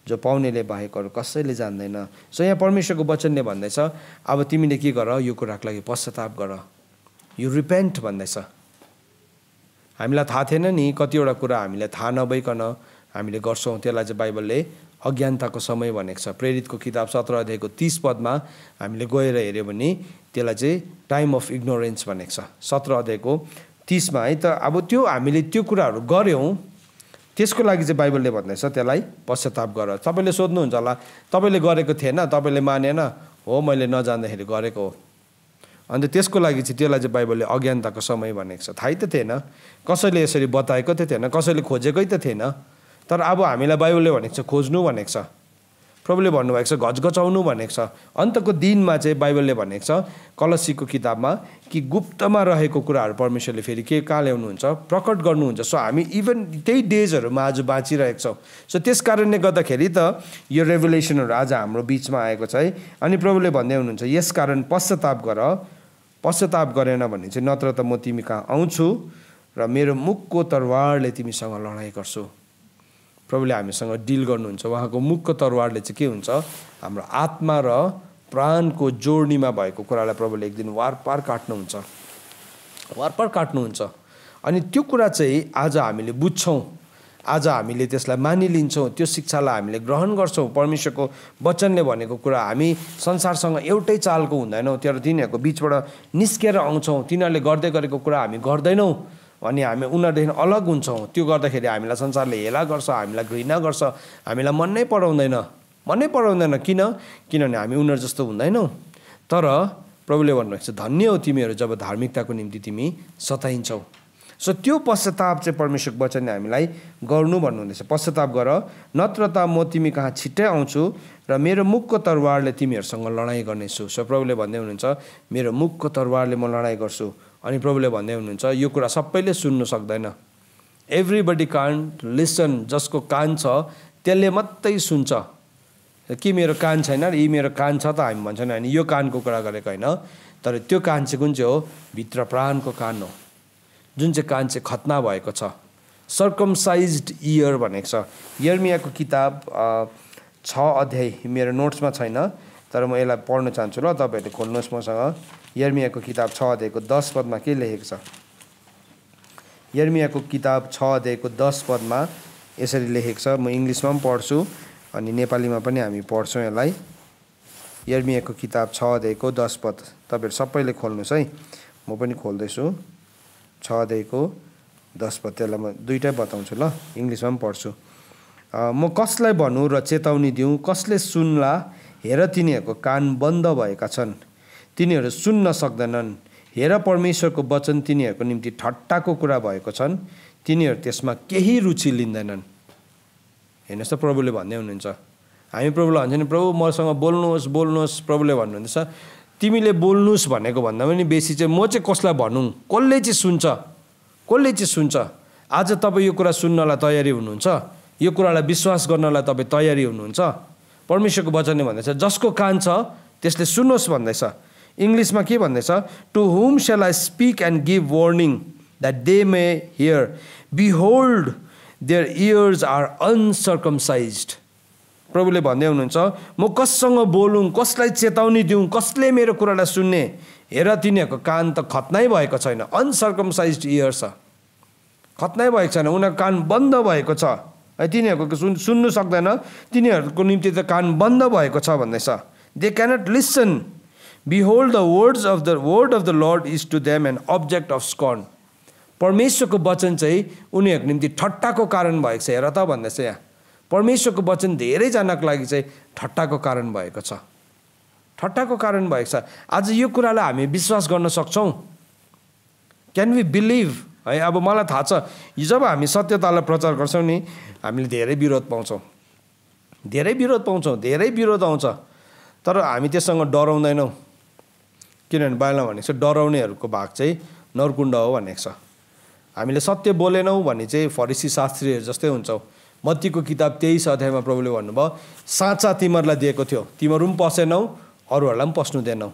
जो पाउनेले बाहेक अरू कसैले जान्दैन। सो यहाँ परमेश्वरको वचनले भन्दैछ, अब तिमीले के गर? यो कुराको लागि पश्चाताप गर, यु रिपेन्ट भन्दैछ। हामीलाई थाहा थिएन नि, कतिवटा कुरा हामीलाई थाहा नभइकन हामीले गर्छौँ। त्यसलाई चाहिँ बाइबलले अज्ञानताको समय भनेको छ। प्रेरितको किताब 17 अध्यायको 30 पदमा हामीले गएर हेऱ्यो भने त्यसलाई चाहिँ टाइम अफ इग्नोरेन्स भनेको छ, 17 अध्यायको 30 मा है। त अब त्यो हामीले त्यो कुराहरू गऱ्यौँ, त्यसको लागि चाहिँ बाइबलले भन्दैछ त्यसलाई पश्चाताप गर। तपाईँले सोध्नुहुन्छ होला, तपाईँले गरेको थिएन, तपाईँले मानेन? हो, मैले नजान्दाखेरि गरेको हो। अन्त त्यसको लागि चाहिँ त्यसलाई चाहिँ बाइबलले अज्ञानताको समय भनेको छ। थाहै त थिएन, कसैले यसरी बताएको त थिएन, कसैले खोजेकै त थिएन। तर अब हामीलाई बाइबलले भनेको छ खोज्नु भनेको छ। प्रभुले भन्नुभएको छ घचघचाउनु भनेको छ। अन्तको दिनमा चाहिँ बाइबलले भनेको छ कलसीको किताबमा कि गुप्तमा रहेको कुराहरू परमेश्वरले फेरि के कहाँ ल्याउनुहुन्छ, प्रकट गर्नुहुन्छ। सो हामी इभन त्यही डेजहरूमा आज बाँचिरहेको छौँ। सो त्यस कारणले गर्दाखेरि त यो रेभुलेसनहरू आज हाम्रो बिचमा आएको छ है। अनि प्रभुले भन्दै हुनुहुन्छ यस कारण पश्चाताप गर, पश्चाताप गरेन भने चाहिँ नत्र त म तिमी कहाँ आउँछु र मेरो मुखको तरवारले तिमीसँग लडाइँ गर्छु। प्रभुले हामीसँग डिल गर्नुहुन्छ। उहाँको मुखको तरवारले चाहिँ के हुन्छ, हाम्रो आत्मा र प्राणको जोड्नीमा भएको कुरालाई प्रभुले एक दिन वारपार काट्नुहुन्छ, वारपार काट्नुहुन्छ। अनि त्यो कुरा चाहिँ आज हामीले बुझ्छौँ, आज हामीले त्यसलाई मानिलिन्छौँ, त्यो शिक्षालाई हामीले ग्रहण गर्छौँ। परमेश्वरको वचनले भनेको कुरा हामी संसारसँग एउटै चालको हुँदैनौँ, तर तिनीहरूको बिचबाट निस्केर आउँछौँ। तिनीहरूले गर्दै गरेको कुरा हामी गर्दैनौँ अनि हामी उनीहरूदेखि अलग हुन्छौँ। त्यो गर्दाखेरि हामीलाई संसारले हेला गर्छ, हामीलाई घृणा गर्छ, हामीलाई मनै पराउँदैन। किनभने हामी उनीहरू जस्तो हुँदैनौँ। तर प्रभुले भन्नुभएको छ धन्य हो तिमीहरू जब धार्मिकताको निम्ति तिमी सताइन्छौ। सो त्यो पश्चाताप चाहिँ परमेश्वरको वचनले हामीलाई गर्नु भन्नुहुँदैछ। पश्चाताप गर नत्र त म तिमी कहाँ छिट्टै आउँछु र मेरो मुखको तरवारले तिमीहरूसँग लडाइँ गर्नेछु। सो प्रभुले भन्दै हुनुहुन्छ मेरो मुखको तरवारले म लडाइँ गर्छु। अनि प्रभुले भन्दै हुनुहुन्छ यो कुरा सबैले सुन्नु सक्दैन। Everybody can't listen. जसको कान छ त्यसले मात्रै सुन्छ। कि मेरो कान छैन र यी मेरो कान छ त हामी भन्छौँ होइन, यो कानको कुरा गरेको होइन। तर त्यो कान चाहिँ कुन चाहिँ हो, भित्र प्राणको कान हो, जुन चाहिँ कान चाहिँ खतना भएको छ। सर्कमसाइज्ड इयर भनेको छ। यर्मियाको किताब 6 अध्याय मेरो नोट्समा छैन, तर म यसलाई पढ्न चाहन्छु ल, तपाईँहरूले खोल्नुहोस् मसँग। यर्मियाको किताब 6 अध्यायको 10 पदमा के लेखेको छ। यर्मियाको किताब 6 अध्यायको 10 पदमा यसरी लेखेको छ। म इङ्ग्लिसमा पनि पढ्छु अनि नेपालीमा पनि हामी पढ्छौँ यसलाई। यर्मियाको किताब 6 अध्यायको 10 पद तपाईँहरू सबैले खोल्नुहोस् है। म पनि खोल्दैछु 6 अध्यायको 10 पद। त्यसलाई म दुईटै बताउँछु ल, इङ्ग्लिसमा पनि पढ्छु। म कसलाई भनौँ र चेतावनी दिउँ, कसले सुन्ला। हेर तिनीहरूको कान बन्द भएका छन्, तिनीहरू सुन्न सक्दैनन्। हेर परमेश्वरको वचन तिनीहरूको निम्ति ठट्टाको कुरा भएको छन्, तिनीहरू त्यसमा केही रुचि लिँदैनन्। हेर्नुहोस् त प्रभुले भन्दै हुनुहुन्छ। हामी प्रभुलाई भन्छ नि प्रभु मसँग बोल्नुहोस्। प्रभुले भन्नुहुँदैछ तिमीले बोल्नुहोस् भनेको भन्दा पनि बेसी चाहिँ म चाहिँ कसलाई भनौँ, कसले चाहिँ सुन्छ। आज तपाईँ यो कुरा सुन्नलाई तयारी हुनुहुन्छ, यो कुरालाई विश्वास गर्नलाई तपाईँ तयारी हुनुहुन्छ। परमेश्वरको वचनले भन्दैछ जसको कान छ त्यसले सुन्नुहोस् भन्दैछ। इङ्ग्लिसमा के भन्दैछ, to whom shall I speak and give warning that they may hear, behold their ears are uncircumcised. प्रभुले भन्दै हुनुहुन्छ म कससँग बोलौँ, कसलाई चेतावनी दिउँ, कसले मेरो कुरालाई सुन्ने। हेर तिनीहरूको कान त खत्नै भएको छैन, अनसर्कमसाइज्ड इयर छ, खत्नै भएको छैन, उनीहरूको कान बन्द भएको छ। तिनीहरूको सुन्नु सक्दैन, तिनीहरूको निम्ति त कान बन्द भएको छ भन्दैछ। They cannot listen. Behold the word of the lord is to them an object of scorn. परमेश्वरको वचन चाहिँ उनीहरूको निम्ति ठट्टाको कारण भएको छ। हेर त भन्दैछ यहाँ परमेश्वरको वचन धेरैजनाको लागि चाहिँ ठट्टाको कारण भएको छ, ठट्टाको कारण भएको छ। आज यो कुरालाई हामी विश्वास गर्न सक्छौँ। क्यान वी बिलिभ है। अब मलाई थाहा छ जब हामी सत्यतालाई प्रचार गर्छौँ नि हामीले धेरै विरोध पाउँछौँ, धेरै विरोध आउँछ। तर हामी त्यससँग डराउँदैनौँ, किनभने बाइबलमा भनेको छ डराउनेहरूको भाग चाहिँ नरकुण्ड हो भनेको छ। हामीले सत्य बोलेनौँ भने चाहिँ फरिसी शास्त्रीहरू जस्तै हुन्छौँ। मत्तीको किताब 23 अध्यायमा प्रभुले भन्नुभयो साँचा तिमीहरूलाई दिएको थियो, तिमीहरू पनि पसेनौ, अरूहरूलाई पनि पस्नु दिएनौ।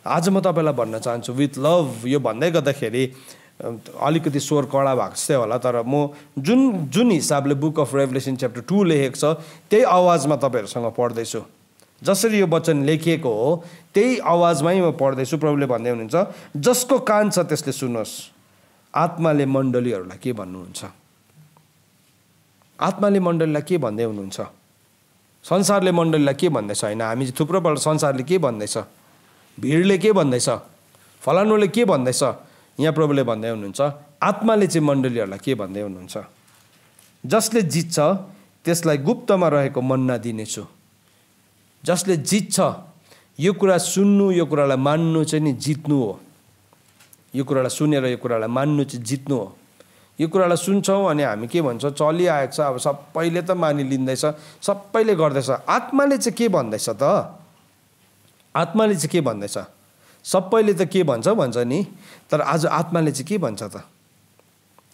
आज म तपाईँलाई भन्न चाहन्छु विथ लभ, यो भन्दै गर्दाखेरि अलिकति स्वर कडा भएको जस्तै होला, तर म जुन हिसाबले बुक अफ रेभलेसन च्याप्टर 2 लेखेको छ त्यही आवाजमा तपाईँहरूसँग पढ्दैछु। जसरी यो वचन लेखिएको हो त्यही आवाजमै म पढ्दैछु। प्रभुले भन्दै हुनुहुन्छ जसको कान छ त्यसले सुनोस्। आत्माले मण्डलीहरूलाई के भन्नुहुन्छ, आत्माले मण्डलीलाई के भन्दै हुनुहुन्छ, संसारले मण्डलीलाई के भन्दैछ। होइन, हामी थुप्रोपल्ट संसारले के भन्दैछ, भिडले के भन्दैछ, फलानुले के भन्दैछ। यहाँ प्रभुले भन्दै हुनुहुन्छ आत्माले चाहिँ मण्डलीहरूलाई के भन्दै हुनुहुन्छ, जसले जित्छ त्यसलाई गुप्तमा रहेको मन्ना दिनेछु। जसले जित्छ, यो कुरा सुन्नु, यो कुरालाई मान्नु चाहिँ नि जित्नु हो। यो कुरालाई सुनेर यो कुरालाई मान्नु चाहिँ जित्नु हो। यो कुरालाई सुन्छौँ अनि हामी के भन्छौँ, चलिआएको छ, अब सबैले त मानिलिँदैछ, सबैले गर्दैछ। आत्माले चाहिँ के भन्दैछ त? आत्माले चाहिँ के भन्दैछ? सबैले त के भन्छ नि, तर आज आत्माले चाहिँ के भन्छ त?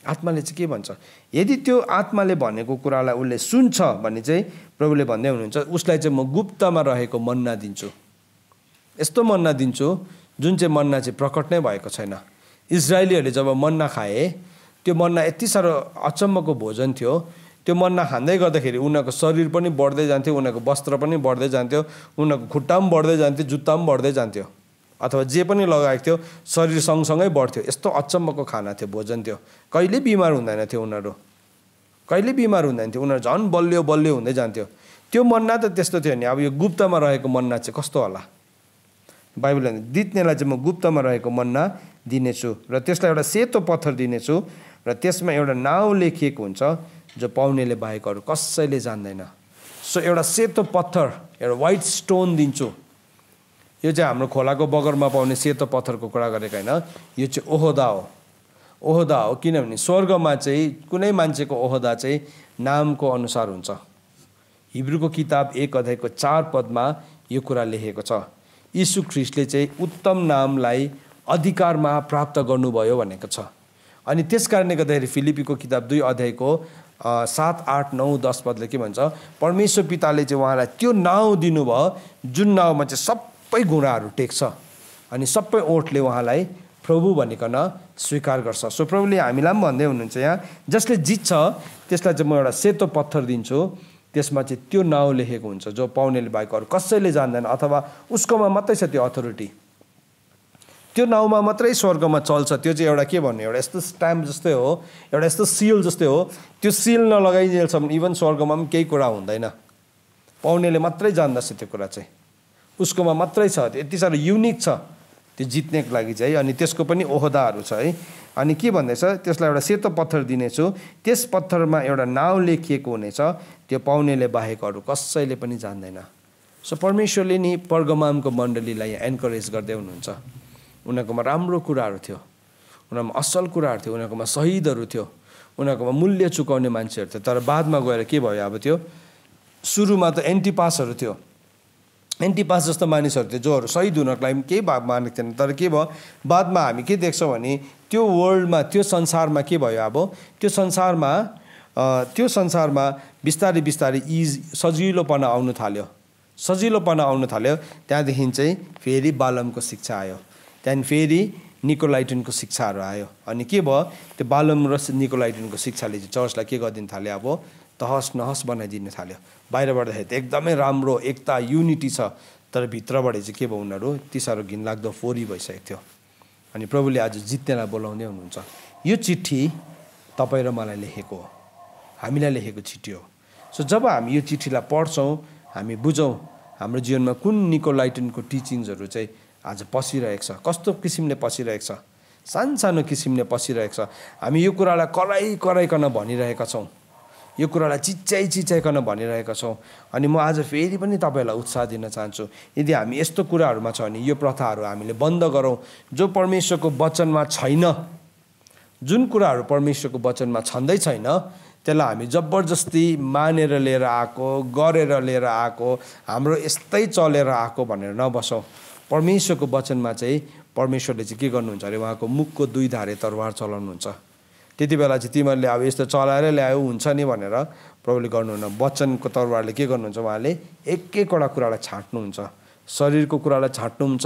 आत्माले चाहिँ के भन्छ? यदि त्यो आत्माले भनेको कुरालाई उसले सुन्छ भने चाहिँ प्रभुले भन्दै हुनुहुन्छ, उसलाई चाहिँ म गुप्तमा रहेको मन्ना दिन्छु। यस्तो मन्ना दिन्छु जुन चाहिँ मन्ना चाहिँ प्रकट नै भएको छैन। इजरायलीहरूले जब मन्ना खाए, त्यो मन्ना यति साह्रो अचम्मको भोजन थियो। त्यो मन्ना खाँदै गर्दाखेरि उनीहरूको शरीर पनि बढ्दै जान्थ्यो, उनीहरूको वस्त्र पनि बढ्दै जान्थ्यो, उनीहरूको खुट्टा पनि बढ्दै जान्थ्यो, जुत्ता पनि बढ्दै जान्थ्यो, अथवा जे पनि लगाएको थियो शरीर सँगसँगै बढ्थ्यो। यस्तो अचम्मको खाना थियो, भोजन थियो। कहिले बिमार हुँदैन थियो उनीहरू, कहिले बिमार हुँदैन थियो। उनीहरू झन् बलियो बलियो हुँदै जान्थ्यो। त्यो मन्ना त त्यस्तो थियो नि। अब यो गुप्तमा रहेको मन्ना चाहिँ कस्तो होला? बाइबलले दित्नेलाई चाहिँ म गुप्तमा रहेको मन्ना दिनेछु र त्यसलाई एउटा सेतो पत्थर दिनेछु र त्यसमा एउटा नाउँ लेखिएको हुन्छ जो पाउनेले बाहेक अरू कसैले जान्दैन। सो एउटा सेतो पत्थर, एउटा व्हाइट स्टोन दिन्छु। यो चाहिँ हाम्रो खोलाको बगरमा पाउने सेतो पत्थरको कुरा गरेको होइन, यो चाहिँ ओहदा हो। ओहदा हो किनभने स्वर्गमा चाहिँ कुनै मान्छेको ओहदा चाहिँ नामको अनुसार हुन्छ। हिब्रूको किताब 1 अध्यायको 4 पदमा यो कुरा लेखेको छ। यीशु ख्रीष्टले चाहिँ उत्तम नामलाई अधिकारमा प्राप्त गर्नुभयो भनेको छ। अनि त्यस कारणले गर्दाखेरि फिलिपीको किताब 2 अध्यायको 7, 8, 9, 10 पदले के भन्छ? परमेश्वर पिताले चाहिँ उहाँलाई त्यो नाउँ दिनुभयो जुन नाउँमा चाहिँ सबै घुँडाहरू टेक्छ अनि सबै ओठले उहाँलाई प्रभु भनिकन स्वीकार गर्छ। सो प्रभुले हामीलाई पनि भन्दै हुनुहुन्छ यहाँ, जसले जित्छ त्यसलाई चाहिँ म एउटा सेतो पत्थर दिन्छु, त्यसमा चाहिँ त्यो नाउँ लेखेको हुन्छ जो पाउनेले बाहेक अरू कसैले जान्दैन, अथवा उसकोमा मात्रै छ त्यो अथोरिटी। त्यो नाउँमा मात्रै स्वर्गमा चल्छ। त्यो चाहिँ एउटा के भन्ने, एउटा यस्तो स्ट्याम्प जस्तै हो, एउटा यस्तो सिल जस्तै हो। त्यो सिल नलगाइन्जेलसम्म इभन स्वर्गमा पनि केही कुरा हुँदैन। पाउनेले मात्रै जान्दछ त्यो कुरा चाहिँ, उसकोमा मात्रै छ। त्यो यति साह्रो युनिक छ त्यो जित्नेको लागि चाहिँ। अनि त्यसको पनि ओहदाहरू छ है। अनि के भन्दैछ? त्यसलाई एउटा सेतो पत्थर दिनेछु, त्यस पत्थरमा एउटा नाउँ लेखिएको हुनेछ, त्यो पाउनेले बाहेक अरू कसैले पनि जान्दैन। सो परमेश्वरले नि पर्गमामको मण्डलीलाई एन्करेज गर्दै हुनुहुन्छ। उनीहरूकोमा राम्रो कुराहरू थियो, उनीहरूमा असल कुराहरू थियो, उनीहरूकोमा शहीदहरू थियो, उनीहरूकोमा मूल्य चुकाउने मान्छेहरू थियो। तर बादमा गएर के भयो? अब त्यो सुरुमा त एन्टिपासहरू थियो, एन्टिपास जस्तो मानिसहरू थियो जोहरू शहीद हुनको लागि केही मानेको थिएन। तर के भयो? बादमा हामी के देख्छौँ भने त्यो वर्ल्डमा, त्यो संसारमा के भयो? अब त्यो संसारमा बिस्तारै बिस्तारै सजिलोपना आउनु थाल्यो, सजिलोपना आउनु थाल्यो। त्यहाँदेखि चाहिँ फेरि बालमको शिक्षा आयो, त्यहाँदेखि फेरि निकोलाइटनको शिक्षाहरू आयो। अनि के भयो? त्यो बालम र निकोलाइटनको शिक्षाले चाहिँ चर्चलाई के गरिदिनु थाल्यो? अब तहस नहस बनाइदिनु थाल्यो। बाहिरबाट त एकदमै राम्रो एकता युनिटी छ, तर भित्रबाट चाहिँ के भयो? उनीहरू यति साह्रो घिनलाग्दो फोरी भइसकेको थियो। अनि प्रभुले आज जित्नेलाई बोलाउँदै हुनुहुन्छ। यो चिठी तपाईँ र मलाई लेखेको हो, हामीलाई लेखेको चिठी हो। सो जब हामी यो चिठीलाई पढ्छौँ, हामी बुझौँ हाम्रो जीवनमा कुन निकोलाइटनको टिचिङ्सहरू चाहिँ आज पसिरहेको छ, कस्तो किसिमले पसिरहेको छ, सानो किसिमले पसिरहेको छ। हामी यो कुरालाई कराइकन भनिरहेका छौँ, यो कुरालाई चिच्याइकन भनिरहेका छौँ। अनि म आज फेरि पनि तपाईँहरूलाई उत्साह दिन चाहन्छु, यदि हामी यस्तो कुराहरूमा छ भने यो प्रथाहरू हामीले बन्द गरौँ जो परमेश्वरको वचनमा छैन। जुन कुराहरू परमेश्वरको वचनमा छँदै छैन त्यसलाई हामी जबरजस्ती मानेर लिएर आएको, गरेर लिएर आएको, हाम्रो यस्तै चलेर आएको भनेर नबसौँ। परमेश्वरको वचनमा चाहिँ परमेश्वरले चाहिँ के गर्नुहुन्छ अरे? उहाँको मुखको 2 धारे तरवार चलाउनुहुन्छ। त्यति बेला चाहिँ तिमीहरूले अब यस्तो चलाएर ल्यायो हुन्छ नि भनेर प्रभुले गर्नुहुन्न। वचनको तरवारले के गर्नुहुन्छ? उहाँले एक एकवटा कुरालाई छाँट्नुहुन्छ। शरीरको कुरालाई छाँट्नुहुन्छ,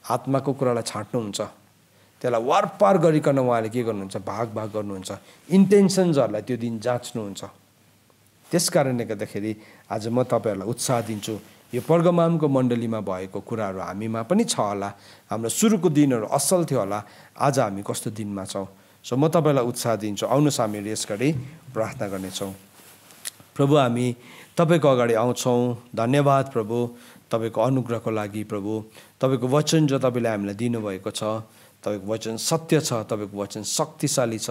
आत्माको कुरालाई छाँट्नुहुन्छ, त्यसलाई वारपार गरिकन उहाँले के गर्नुहुन्छ? भाग गर्नुहुन्छ। इन्टेन्सन्सहरूलाई त्यो दिन जाँच्नुहुन्छ। त्यस कारणले गर्दाखेरि आज म तपाईँहरूलाई उत्साह दिन्छु, यो पर्गमामको मण्डलीमा भएको कुराहरू हामीमा पनि छ होला। हाम्रो सुरुको दिनहरू असल थियो होला, आज हामी कस्तो दिनमा छौँ? सो म तपाईँलाई उत्साह दिन्छु। आउनुहोस् हामी यस घडी प्रार्थना गर्नेछौँ। प्रभु, हामी तपाईँको अगाडि आउँछौँ। धन्यवाद प्रभु तपाईँको अनुग्रहको लागि। प्रभु, तपाईँको वचन जो तपाईँले हामीलाई दिनुभएको छ, तपाईँको वचन सत्य छ, तपाईँको वचन शक्तिशाली छ,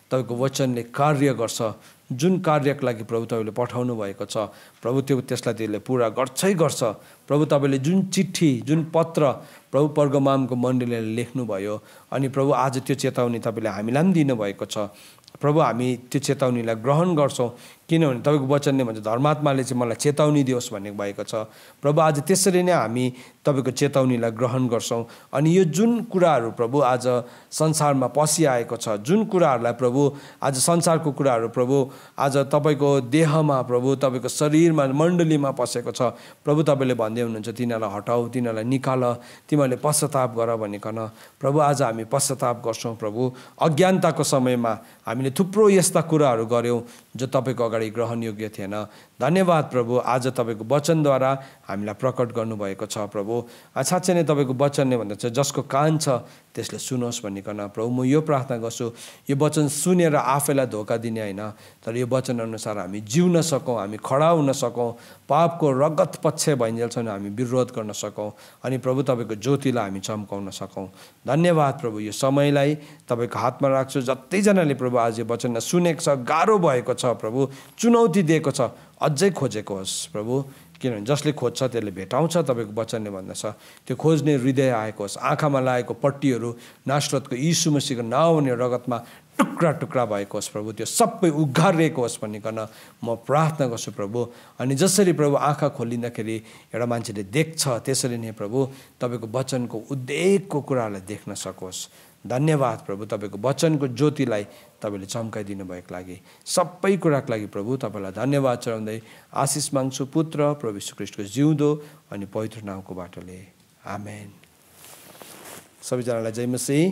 तपाईँको वचनले कार्य गर्छ। जुन कार्यको लागि प्रभु तपाईँले पठाउनु भएको छ प्रभु, त्यसलाई त्यसले पुरा गर्छै गर्छ। प्रभु, तपाईँले जुन चिठी, जुन पत्र प्रभु पर्गमामको मण्डलीले लेख्नुभयो, अनि प्रभु आज त्यो चेतावनी तपाईँले हामीलाई पनि दिनुभएको छ। प्रभु हामी त्यो चेतावनीलाई ग्रहण गर्छौँ, किनभने तपाईँको वचनले भन्छ धर्मात्माले चाहिँ मलाई चेतावनी दियोस् भन्ने भएको छ। प्रभु आज त्यसरी नै हामी तपाईँको चेतावनीलाई ग्रहण गर्छौँ। अनि यो जुन कुराहरू प्रभु आज संसारमा पसिआएको छ, जुन कुराहरूलाई प्रभु आज संसारको कुराहरू प्रभु आज तपाईँको देहमा प्रभु तपाईँको शरीरमा मण्डलीमा पसेको छ, प्रभु तपाईँले भन्दै हुनुहुन्छ तिनीहरूलाई हटाऊ, तिनीहरूलाई निकाल, तिमीहरूले पश्चाताप गर भनिकन। प्रभु आज हामी पश्चाताप गर्छौँ। प्रभु अज्ञानताको समयमा हामीले थुप्रो यस्ता कुराहरू गऱ्यौँ जो तपाईँको अगाडि ग्रहण योग्य थिएन। धन्यवाद प्रभु, आज तपाईँको वचनद्वारा हामीलाई प्रकट गर्नुभएको छ। प्रभु साँच्चै नै तपाईँको वचनले भन्दछ जसको कान छ त्यसले सुनोस् भनिकन। प्रभु म यो प्रार्थना गर्छु, यो वचन सुनेर आफैलाई धोका दिने होइन, तर यो वचन अनुसार हामी जिउन सकौँ, हामी खडा हुन सकौँ, पापको रगत पक्ष भइन्जेलसम्म हामी विरोध गर्न सकौँ, अनि प्रभु तपाईँको ज्योतिलाई हामी चम्काउन सकौँ। धन्यवाद प्रभु, यो समयलाई तपाईँको हातमा राख्छु। जतिजनाले प्रभु आज यो वचनलाई सुनेको छ, गाह्रो भएको छ प्रभु, चुनौती दिएको छ, अझै खोजेको होस् प्रभु, किनभने जसले खोज्छ त्यसले भेटाउँछ तपाईँको वचनले भन्दछ। त्यो खोज्ने हृदय आएको होस्, आँखामा लागेको पट्टीहरू नासरतको यीशु मसीहको नाउँ अनि रगतमा टुक्रा टुक्रा भएको होस् प्रभु, त्यो सबै उघारिएको होस् भनिकन म प्रार्थना गर्छु प्रभु। अनि जसरी प्रभु आँखा खोलिँदाखेरि एउटा मान्छेले देख्छ, त्यसरी नै प्रभु तपाईँको वचनको उद्देकको कुरालाई देख्न सकोस्। धन्यवाद प्रभु, तपाईँको वचनको ज्योतिलाई तपाईँले चम्काइदिनु भएको लागि, सबै कुराको लागि प्रभु तपाईँलाई धन्यवाद चढाउँदै आशिष माग्छु पुत्र प्रभु यीशु ख्रीष्टको जिउँदो अनि पवित्र नामको बाटोले, आमेन। सबैजनालाई जय मसीह।